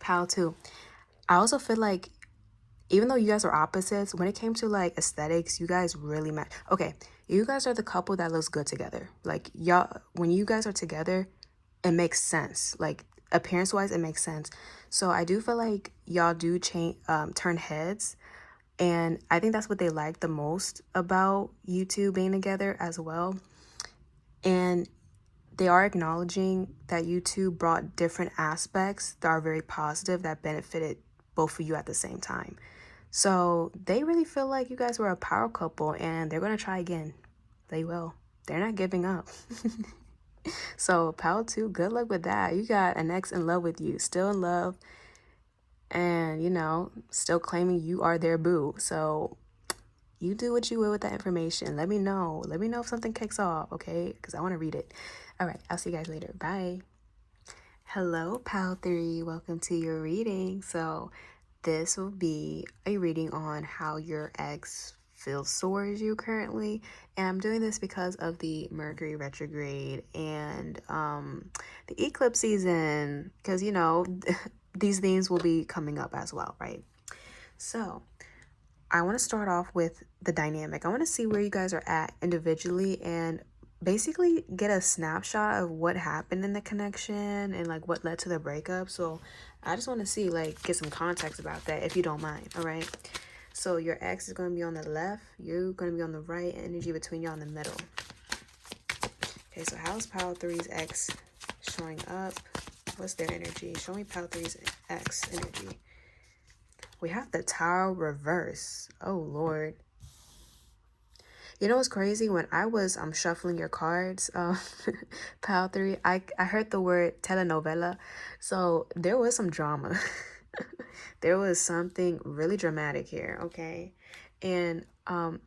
Pal 2. I also feel like even though you guys are opposites, when it came to like aesthetics, you guys really match. Okay, you guys are the couple that looks good together. Like y'all, when you guys are together, it makes sense. Like appearance-wise, it makes sense. So I do feel like y'all do turn heads. And I think that's what they like the most about you two being together as well. And they are acknowledging that you two brought different aspects that are very positive that benefited both of you at the same time. So they really feel like you guys were a power couple and they're going to try again. They will. They're not giving up. So Pal 2, good luck with that. You got an ex in love with you, still in love, and, still claiming you are their boo. So you do what you will with that information. Let me know. Let me know if something kicks off, okay? Because I want to read it. All right, I'll see you guys later. Bye. Hello, Pal 3. Welcome to your reading. So this will be a reading on how your ex feels towards you currently. And I'm doing this because of the Mercury retrograde and the eclipse season. Because, these things will be coming up as well, right? So I want to start off with the dynamic. I want to see where you guys are at individually and basically get a snapshot of what happened in the connection and like what led to the breakup. So I just want to see, like, get some context about that if you don't mind. All right. So your ex is going to be on the left. You're going to be on the right. Energy between y'all in the middle. Okay. So how's Pal 3's ex showing up? What's their energy? Show me Pal 3's ex energy. We have the Tower reverse. Oh, Lord. You know what's crazy? When I was shuffling your cards, Pal 3, I heard the word telenovela. So there was some drama. There was something really dramatic here, okay? And I'm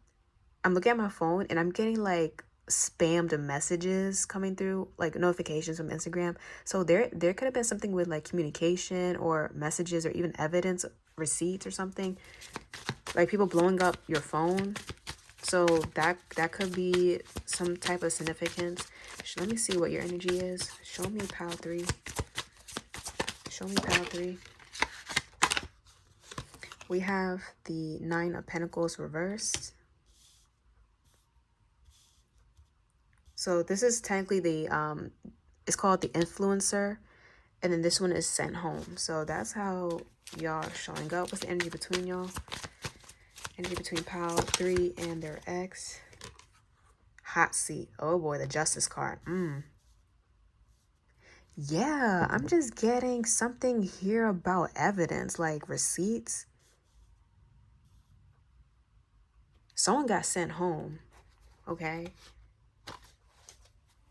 looking at my phone and I'm getting like spammed messages coming through, like notifications from Instagram. So there could have been something with like communication or messages or even evidence receipts or something. Like people blowing up your phone. So that could be some type of significance. Let me see what your energy is. Show me pile 3. Show me pile 3. We have the 9 of Pentacles reversed. So this is technically the it's called the influencer, and then this one is sent home. So that's how y'all are showing up. What's the energy between y'all? Energy between pile 3 and their ex. Hot seat. Oh boy, the Justice card. Yeah, I'm just getting something here about evidence, like receipts. Someone got sent home, okay?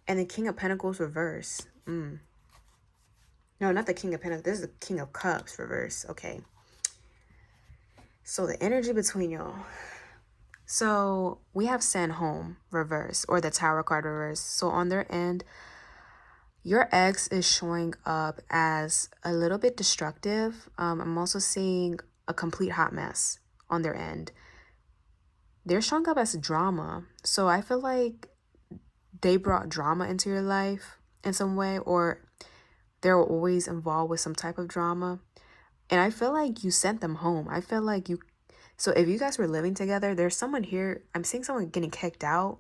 And the King of Pentacles reverse. No, not the King of Pentacles. This is the King of Cups reverse. Okay. So the energy between y'all. So we have sent home reverse, or the Tower card reverse. So on their end, your ex is showing up as a little bit destructive. I'm also seeing a complete hot mess on their end. They're showing up as drama. So I feel like they brought drama into your life in some way, or they're always involved with some type of drama. And I feel like you sent them home. I feel like you... So if you guys were living together, there's someone here. I'm seeing someone getting kicked out,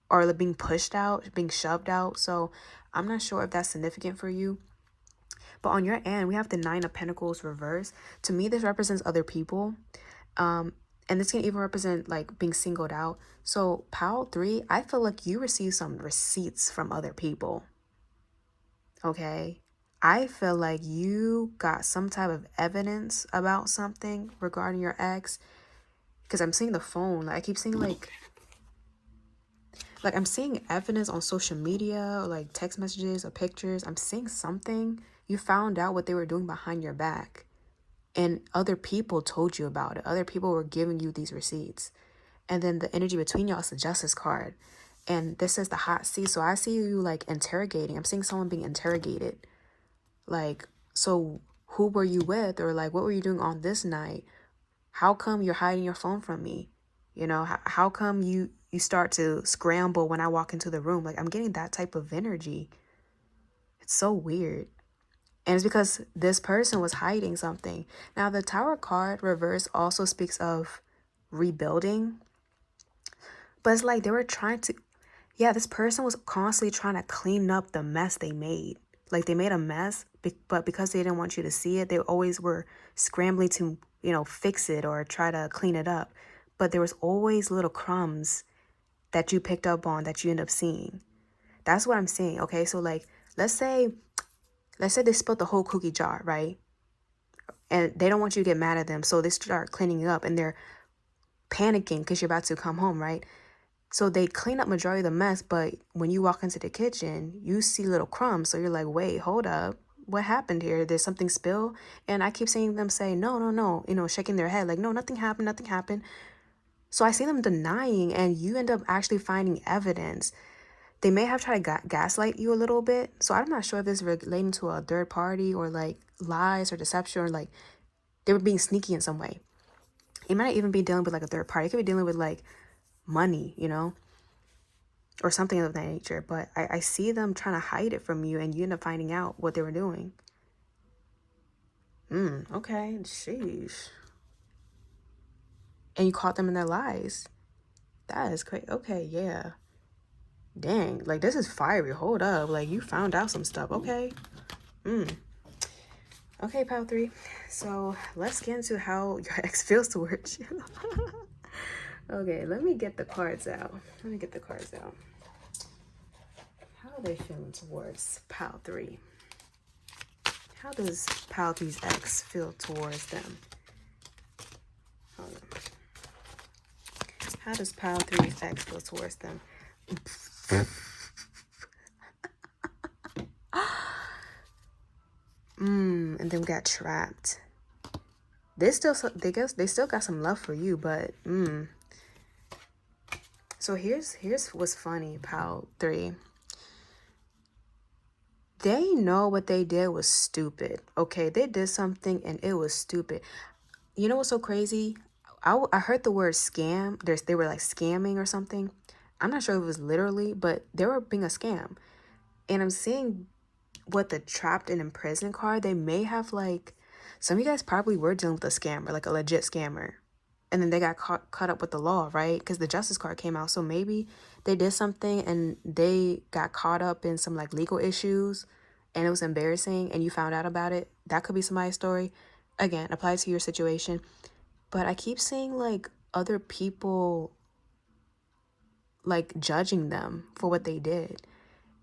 or being pushed out, being shoved out. So I'm not sure if that's significant for you. But on your end, we have the 9 of Pentacles reverse. To me, this represents other people. And this can even represent like being singled out. So pile 3, I feel like you received some receipts from other people. Okay. I feel like you got some type of evidence about something regarding your ex. Because I'm seeing the phone. Like, I keep seeing like I'm seeing evidence on social media, or like text messages or pictures. I'm seeing something. You found out what they were doing behind your back. And other people told you about it. Other people were giving you these receipts. And then the energy between y'all is the Justice card. And this is the hot seat. So I see you like interrogating. I'm seeing someone being interrogated. Like, so who were you with? Or like, what were you doing on this night? How come you're hiding your phone from me? You know, how come you start to scramble when I walk into the room? Like, I'm getting that type of energy. It's so weird. And it's because this person was hiding something. Now, the Tower card reverse also speaks of rebuilding. But it's like they were trying to... Yeah, this person was constantly trying to clean up the mess they made. Like, they made a mess, but because they didn't want you to see it, they always were scrambling to, you know, fix it or try to clean it up. But there was always little crumbs that you picked up on that you end up seeing. That's what I'm seeing, okay? So, like, let's say they spilled the whole cookie jar, right? And they don't want you to get mad at them, so they start cleaning it up, and they're panicking because you're about to come home, right? So they clean up majority of the mess, but when you walk into the kitchen, you see little crumbs. So you're like, wait, hold up. What happened here? Did something spill? And I keep seeing them say, no, no, no, you know, shaking their head like, no, nothing happened, nothing happened. So I see them denying, and you end up actually finding evidence. They may have tried to gaslight you a little bit. So I'm not sure if this is relating to a third party or like lies or deception, or like they were being sneaky in some way. It might not even be dealing with like a third party. It could be dealing with like money, you know, or something of that nature. But I see them trying to hide it from you, and you end up finding out what they were doing. Okay, sheesh. And you caught them in their lies. That is crazy. Okay, yeah. Dang, like this is fiery. Hold up. Like you found out some stuff. Okay. Okay, pile 3. So let's get into how your ex feels towards you. Okay, let me get the cards out. How are they feeling towards pile 3? How does pile 3's ex feel towards them? Hold on. How does pile 3's ex feel towards them? And then we got trapped. They still got some love for you, but So here's what's funny, pile 3. They know what they did was stupid. Okay, they did something and it was stupid. You know what's so crazy? I heard the word scam. They were like scamming or something. I'm not sure if it was literally, but they were being a scam. And I'm seeing what the trapped and imprisoned card, they may have like, some of you guys probably were dealing with a scammer, like a legit scammer. And then they got caught up with the law, right? Because the justice card came out. So maybe they did something and they got caught up in some like legal issues and it was embarrassing and you found out about it. That could be somebody's story. Again, apply to your situation. But I keep seeing like other people like judging them for what they did.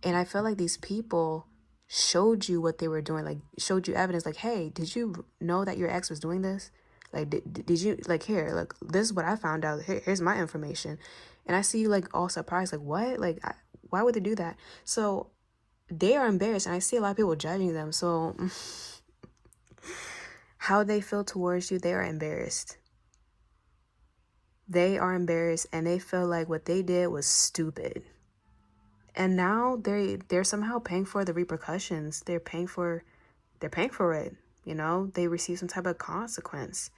And I feel like these people showed you what they were doing, like showed you evidence, like, hey, did you know that your ex was doing this? Like, did you, like, here, like, this is what I found out. Here's my information. And I see you, like, all surprised, like, what? Like, why would they do that? So they are embarrassed. And I see a lot of people judging them. So how they feel towards you, they are embarrassed. They are embarrassed and they feel like what they did was stupid. And now they're somehow paying for the repercussions. They're paying for it. You know, they receive some type of consequence.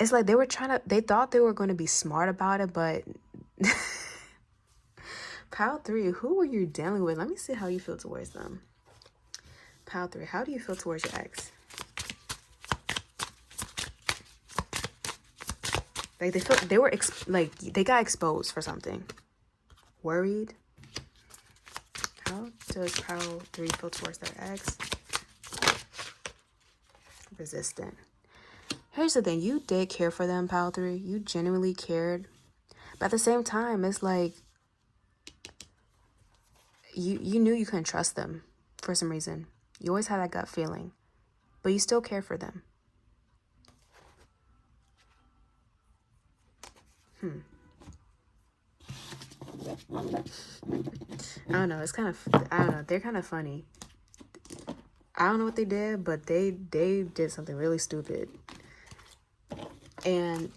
It's like they thought they were going to be smart about it, but Pile 3, who were you dealing with? Let me see how you feel towards them. Pile 3, how do you feel towards your ex? Like they got exposed for something. Worried. How does Pile 3 feel towards their ex? Resistant. Here's the thing, you did care for them, Pile 3. You genuinely cared. But at the same time, it's like you knew you couldn't trust them for some reason. You always had that gut feeling. But you still care for them. I don't know. I don't know. They're kind of funny. I don't know what they did, but they did something really stupid. And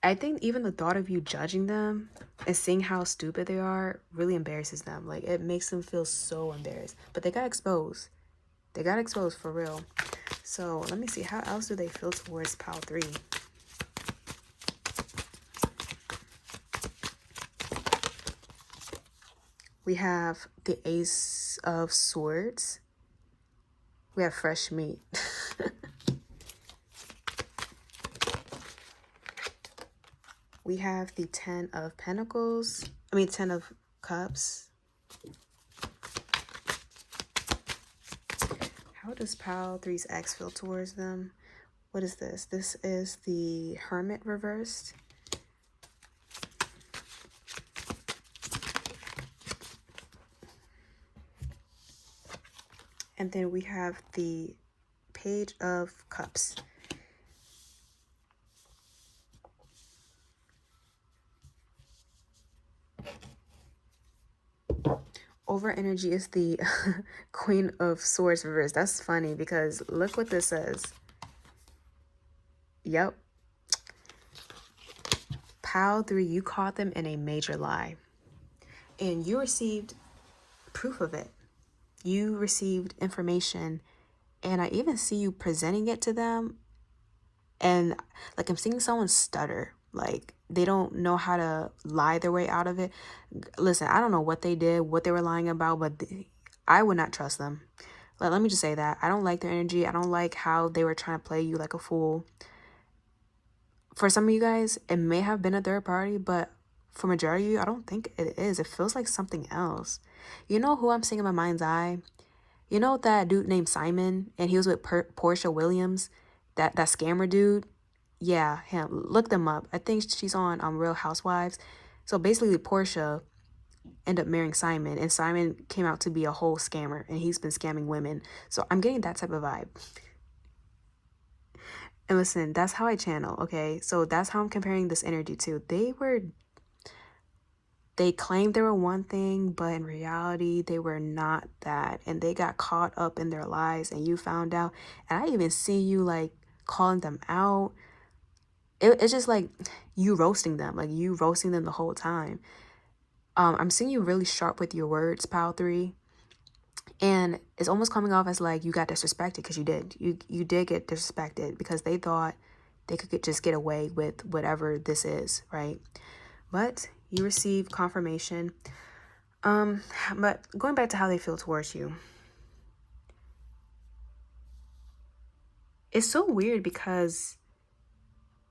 I think even the thought of you judging them and seeing how stupid they are really embarrasses them. Like, it makes them feel so embarrassed. But they got exposed. They got exposed for real. So let me see. How else do they feel towards Pile 3? We have the Ace of Swords. We have fresh meat. We have the 10 of Pentacles. 10 of Cups. How does Pile 3's ex feel towards them? What is this? This is the Hermit reversed. And then we have the Page of Cups. Over energy is the Queen of Swords reversed. That's funny because look what this says. Yep. Pile 3, you caught them in a major lie. And you received proof of it. You received information. And I even see you presenting it to them. And like I'm seeing someone stutter. Like they don't know how to lie their way out of it. Listen, I don't know what they did, what they were lying about, but I would not trust them. Let me just say that. I don't like their energy. I don't like how they were trying to play you like a fool. For some of you guys, it may have been a third party, but for majority of you, I don't think it is. It feels like something else. You know who I'm seeing in my mind's eye? You know that dude named Simon, and he was with Portia Williams, that scammer dude? Yeah, him. Look them up. I think she's on Real Housewives. So basically, Portia ended up marrying Simon, and Simon came out to be a whole scammer, and he's been scamming women. So I'm getting that type of vibe. And listen, that's how I channel, okay? So that's how I'm comparing this energy to. They claimed they were one thing, but in reality, they were not that. And they got caught up in their lies, and you found out. And I even see you, like, calling them out. It's just, like, you roasting them. Like, you roasting them the whole time. I'm seeing you really sharp with your words, pile 3. And it's almost coming off as like you got disrespected, because you did. You did get disrespected because they thought they could just get away with whatever this is, right? But you receive confirmation. But going back to how they feel towards you, it's so weird because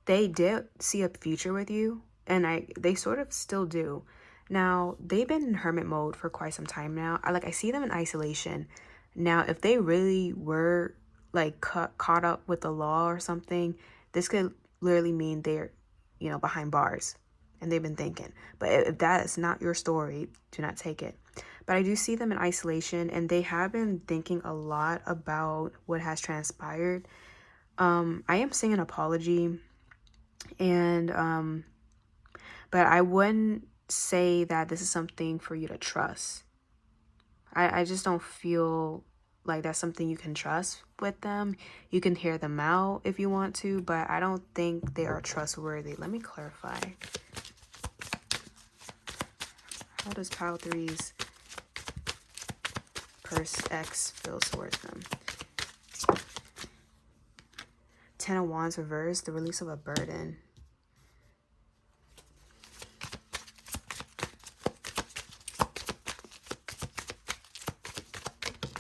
they did see a future with you, and they sort of still do. Now, they've been in hermit mode for quite some time now. I see them in isolation. Now, if they really were like caught up with the law or something, this could literally mean they're, behind bars, and they've been thinking. But if that is not your story, do not take it. But I do see them in isolation, and they have been thinking a lot about what has transpired. I am seeing an apology, and but I wouldn't say that this is something for you to trust. I just don't feel like that's something you can trust with them. You can hear them out if you want to, but I don't think they are trustworthy. Let me clarify. How does pile 3's ex feel towards them? 10 of Wands reversed, the release of a burden.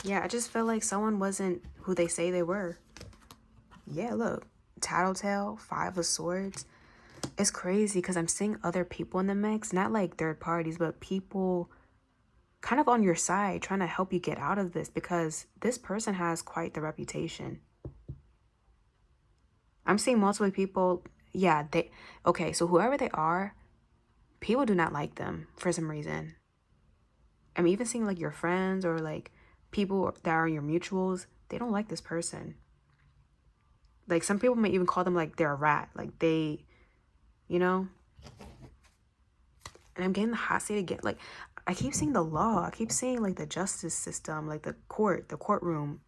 Yeah, I just felt like someone wasn't who they say they were. Yeah, look. Tattletale, 5 of Swords. It's crazy because I'm seeing other people in the mix. Not like third parties, but people kind of on your side trying to help you get out of this, because this person has quite the reputation. I'm seeing multiple people. Yeah, okay, so whoever they are, people do not like them for some reason. I'm even seeing like your friends or like people that are your mutuals. They don't like this person. Like some people might even call them like they're a rat. Like they, and I'm getting the hot seat again. Like I keep seeing the law. I keep seeing like the justice system, like the courtroom.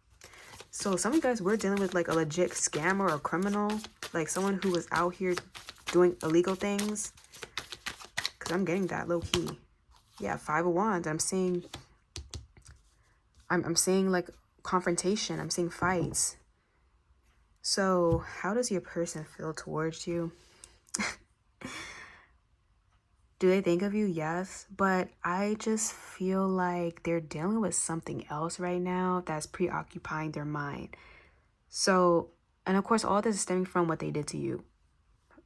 So some of you guys were dealing with like a legit scammer or a criminal, like someone who was out here doing illegal things. Because I'm getting that low key. Yeah, 5 of Wands. I'm seeing like confrontation. I'm seeing fights. So how does your person feel towards you? Do they think of you? Yes. But I just feel like they're dealing with something else right now that's preoccupying their mind. So, and of course, all this is stemming from what they did to you,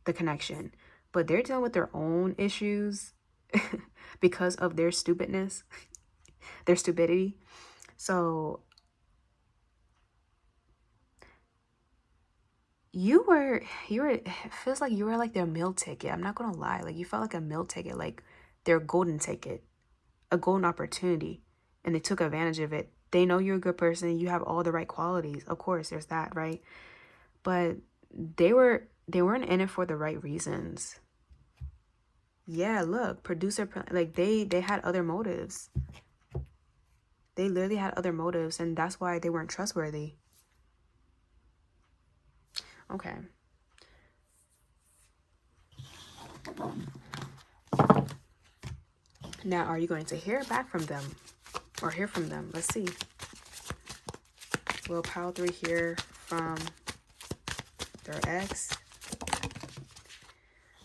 the connection. But they're dealing with their own issues because of their stupidness, their stupidity. So it feels like you were like their meal ticket. I'm not gonna lie. Like you felt like a meal ticket, like their golden ticket, a golden opportunity, and they took advantage of it. They know you're a good person. You have all the right qualities. Of course, there's that, right? But they weren't in it for the right reasons. Yeah, look, like they had other motives. They literally had other motives, and that's why they weren't trustworthy. Okay. Now, are you going to hear back from them or hear from them? Let's see. Will pile 3 hear from their ex?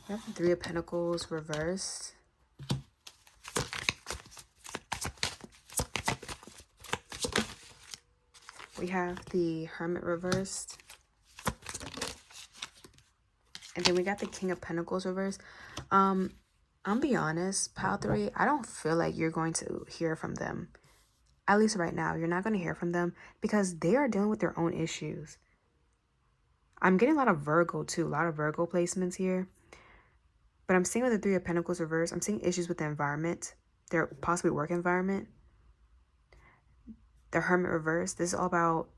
We have the 3 of Pentacles reversed. We have the Hermit reversed. And then we got the King of Pentacles reversed. I'll be honest, pile 3, I don't feel like you're going to hear from them. At least right now, you're not going to hear from them because they are dealing with their own issues. I'm getting a lot of Virgo too, a lot of Virgo placements here. But I'm seeing with the 3 of Pentacles reversed, I'm seeing issues with the environment, their possibly work environment. The Hermit reversed, this is all about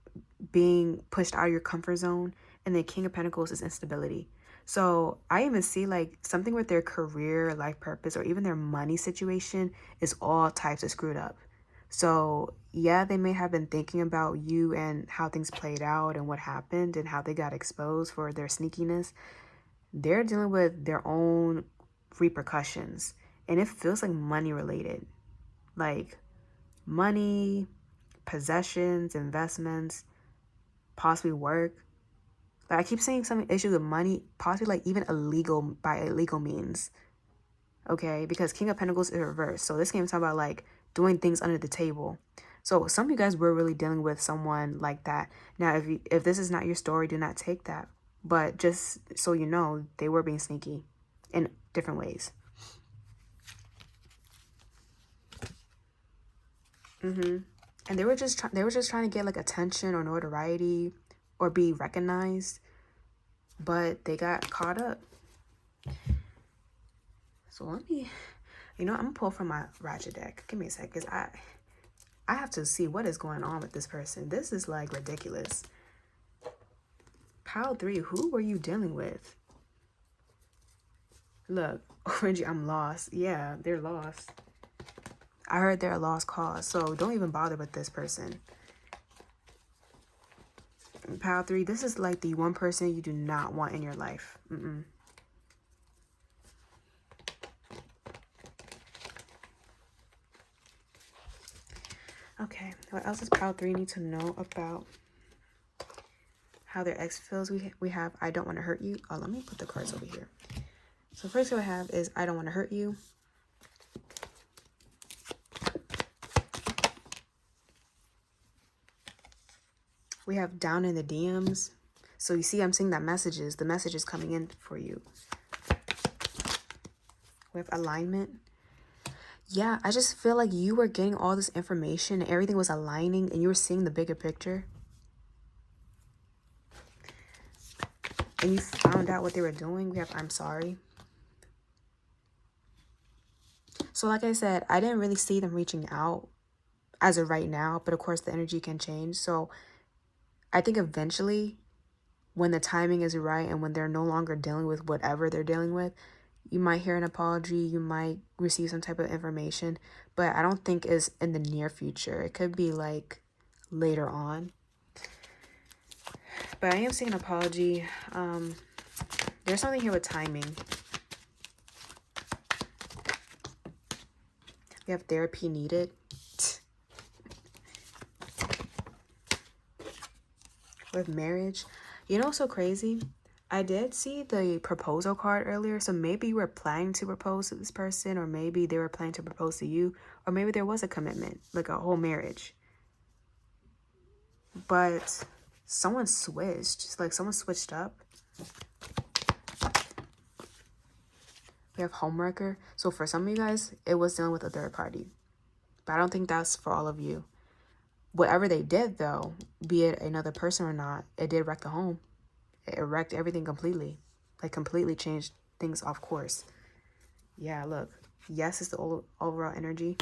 being pushed out of your comfort zone. And the King of Pentacles is instability. So I even see like something with their career, life purpose, or even their money situation is all types of screwed up. So yeah, they may have been thinking about you and how things played out and what happened and how they got exposed for their sneakiness. They're dealing with their own repercussions. And it feels like money related. Like money, possessions, investments, possibly work. Like I keep seeing some issues with money, possibly like even by illegal means. Okay, because King of Pentacles is reversed. So this game is talking about like doing things under the table. So some of you guys were really dealing with someone like that. Now, if this is not your story, do not take that. But just so you know, they were being sneaky in different ways. And they were just trying to get like attention or notoriety or be recognized, but they got caught up. So let me, I'm gonna pull from my Ratchet deck. Give me a sec, because I have to see what is going on with this person. This is like ridiculous. Pile 3, who were you dealing with? Look, Renji, I'm lost. Yeah, they're lost. I heard they're a lost cause, so don't even bother with this person. Pile 3, this is like the one person you do not want in your life. Okay, what else does Pile 3 need to know about how their ex feels? We have I don't want to hurt you. Oh, let me put the cards over here. So first thing I have is I don't want to hurt you. We have down in the DMs. So you see I'm seeing that the messages coming in for you. We have alignment. Yeah, I just feel like you were getting all this information and everything was aligning and you were seeing the bigger picture. And you found out what they were doing. We have I'm sorry. So like I said, I didn't really see them reaching out as of right now, but of course the energy can change. So I think eventually when the timing is right and when they're no longer dealing with whatever they're dealing with, you might hear an apology, you might receive some type of information, but I don't think it's in the near future. It could be like later on. But I am seeing an apology. There's something here with timing. We have therapy needed. With marriage. You know what's so crazy? I did see the proposal card earlier, so maybe you were planning to propose to this person, or maybe they were planning to propose to you, or maybe there was a commitment, like a whole marriage. But someone switched, like someone switched up. We have homewrecker. So for some of you guys, it was dealing with a third party. But I don't think that's for all of you. Whatever they did, though, be it another person or not, it did wreck the home. It wrecked everything completely. Like, completely changed things off course. Yeah, look. Yes, it's the overall energy.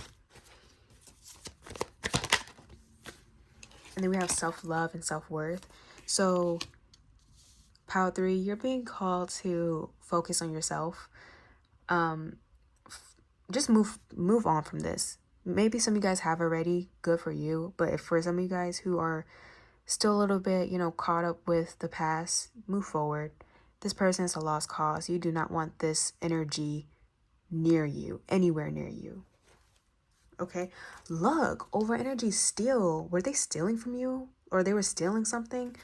And then we have self-love and self-worth. So, Pile 3, you're being called to focus on yourself. Just move on from this. Maybe some of you guys have already, good for you. But if for some of you guys who are still a little bit, caught up with the past, move forward. This person is a lost cause. You do not want this energy near you, anywhere near you. Okay? Look, over energy steal. Were they stealing from you? Or they were stealing something?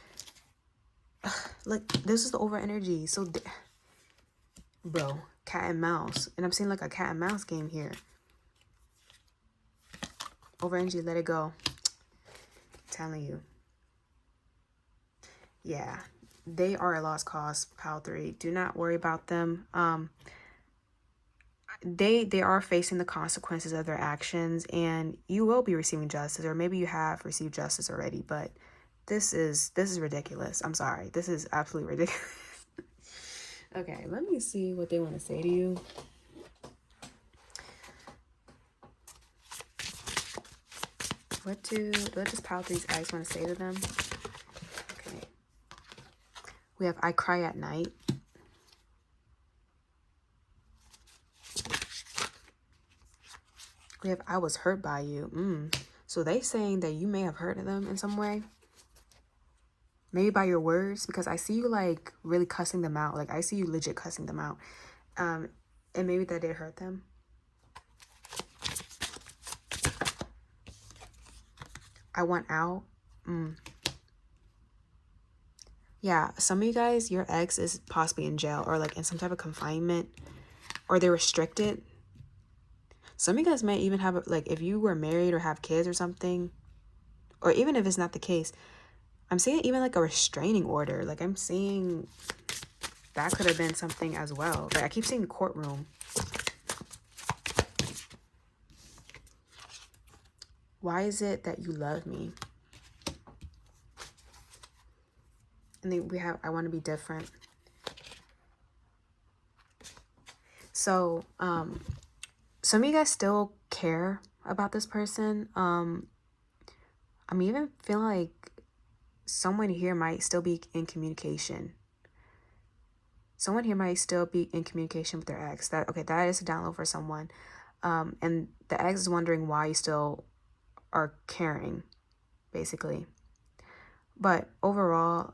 Like, this is the over energy. So, bro, cat and mouse. And I'm seeing like a cat and mouse game here. Over energy, let it go. I'm telling you. Yeah, they are a lost cause, Pile 3. Do not worry about them. They are facing the consequences of their actions, and you will be receiving justice, or maybe you have received justice already, but this is ridiculous. I'm sorry. This is absolutely ridiculous. Okay, let me see what they want to say to you. What does Pile 3's ex want to say to them? Okay. We have I cry at night. We have I was hurt by you. So they saying that you may have hurt them in some way. Maybe by your words, because I see you like really cussing them out. Like I see you legit cussing them out. And maybe that did hurt them. I want out. Yeah, some of you guys, your ex is possibly in jail or like in some type of confinement, or they're restricted. Some of you guys might even have, like, if you were married or have kids or something, or even if it's not the case, I'm seeing even like a restraining order. Like, I'm seeing that could have been something as well. Like, I keep seeing courtroom. Why is it that you love me? And then we have, I want to be different. So, some of you guys still care about this person. I'm even feeling like someone here might still be in communication. Someone here might still be in communication with their ex. That is a download for someone. And the ex is wondering why you still are caring, basically. But overall,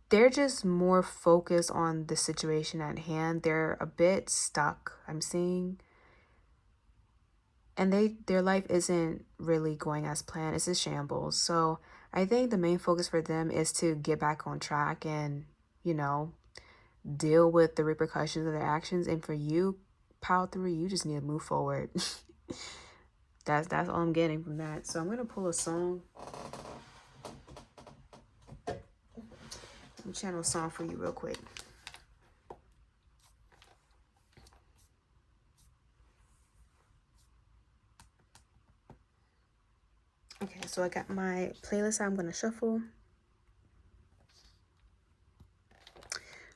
they're just more focused on the situation at hand. They're a bit stuck, I'm seeing. And their life isn't really going as planned. It's a shambles. So I think the main focus for them is to get back on track and, deal with the repercussions of their actions. And for you, Pile 3, you just need to move forward. That's all I'm getting from that. So I'm going to pull a song. Let me channel a song for you real quick. Okay, so I got my playlist I'm going to shuffle.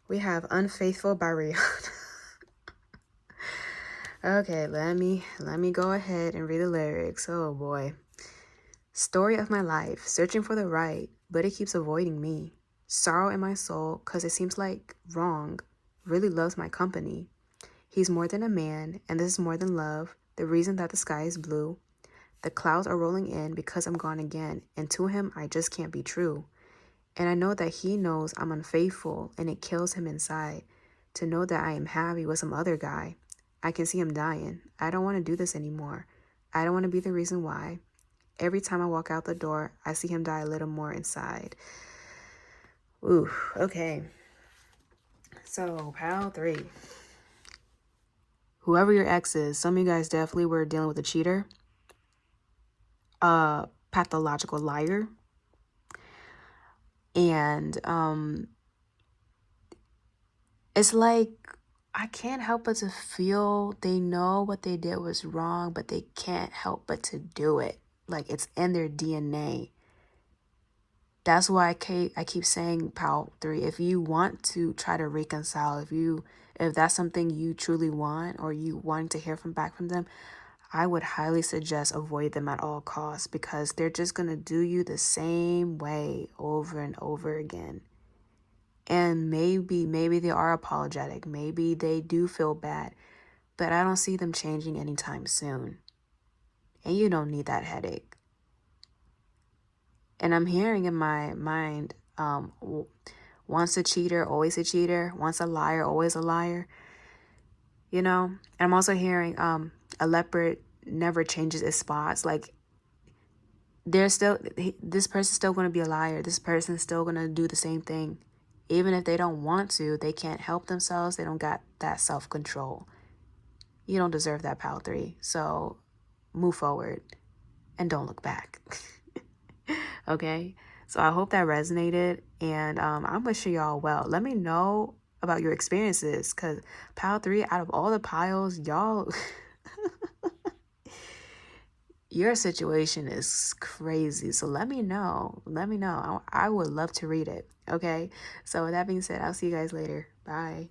We have Unfaithful by Rihanna. Okay, let me go ahead and read the lyrics. Oh boy. Story of my life, searching for the right, but it keeps avoiding me. Sorrow in my soul, cause it seems like wrong, really loves my company. He's more than a man, and this is more than love, the reason that the sky is blue. The clouds are rolling in because I'm gone again, and to him I just can't be true. And I know that he knows I'm unfaithful, and it kills him inside to know that I am happy with some other guy. I can see him dying. I don't want to do this anymore. I don't want to be the reason why. Every time I walk out the door, I see him die a little more inside. Ooh, okay. So, Pile 3. Whoever your ex is, some of you guys definitely were dealing with a cheater, a pathological liar, and it's like, I can't help but to feel they know what they did was wrong, but they can't help but to do it. Like, it's in their DNA. That's why I keep saying, Pile 3, if you want to try to reconcile, if that's something you truly want, or you want to hear back from them, I would highly suggest avoid them at all costs, because they're just going to do you the same way over and over again. And maybe they are apologetic. Maybe they do feel bad, but I don't see them changing anytime soon. And you don't need that headache. And I'm hearing in my mind, once a cheater, always a cheater. Once a liar, always a liar. And I'm also hearing, a leopard never changes its spots. Like, this person's still going to be a liar. This person's still going to do the same thing. Even if they don't want to, they can't help themselves. They don't got that self-control. You don't deserve that, Pile 3. So move forward and don't look back. Okay? So I hope that resonated. And I'm wishing y'all well. Let me know about your experiences, because Pile 3, out of all the piles, y'all... your situation is crazy. So let me know. I would love to read it. Okay. So with that being said, I'll see you guys later. Bye.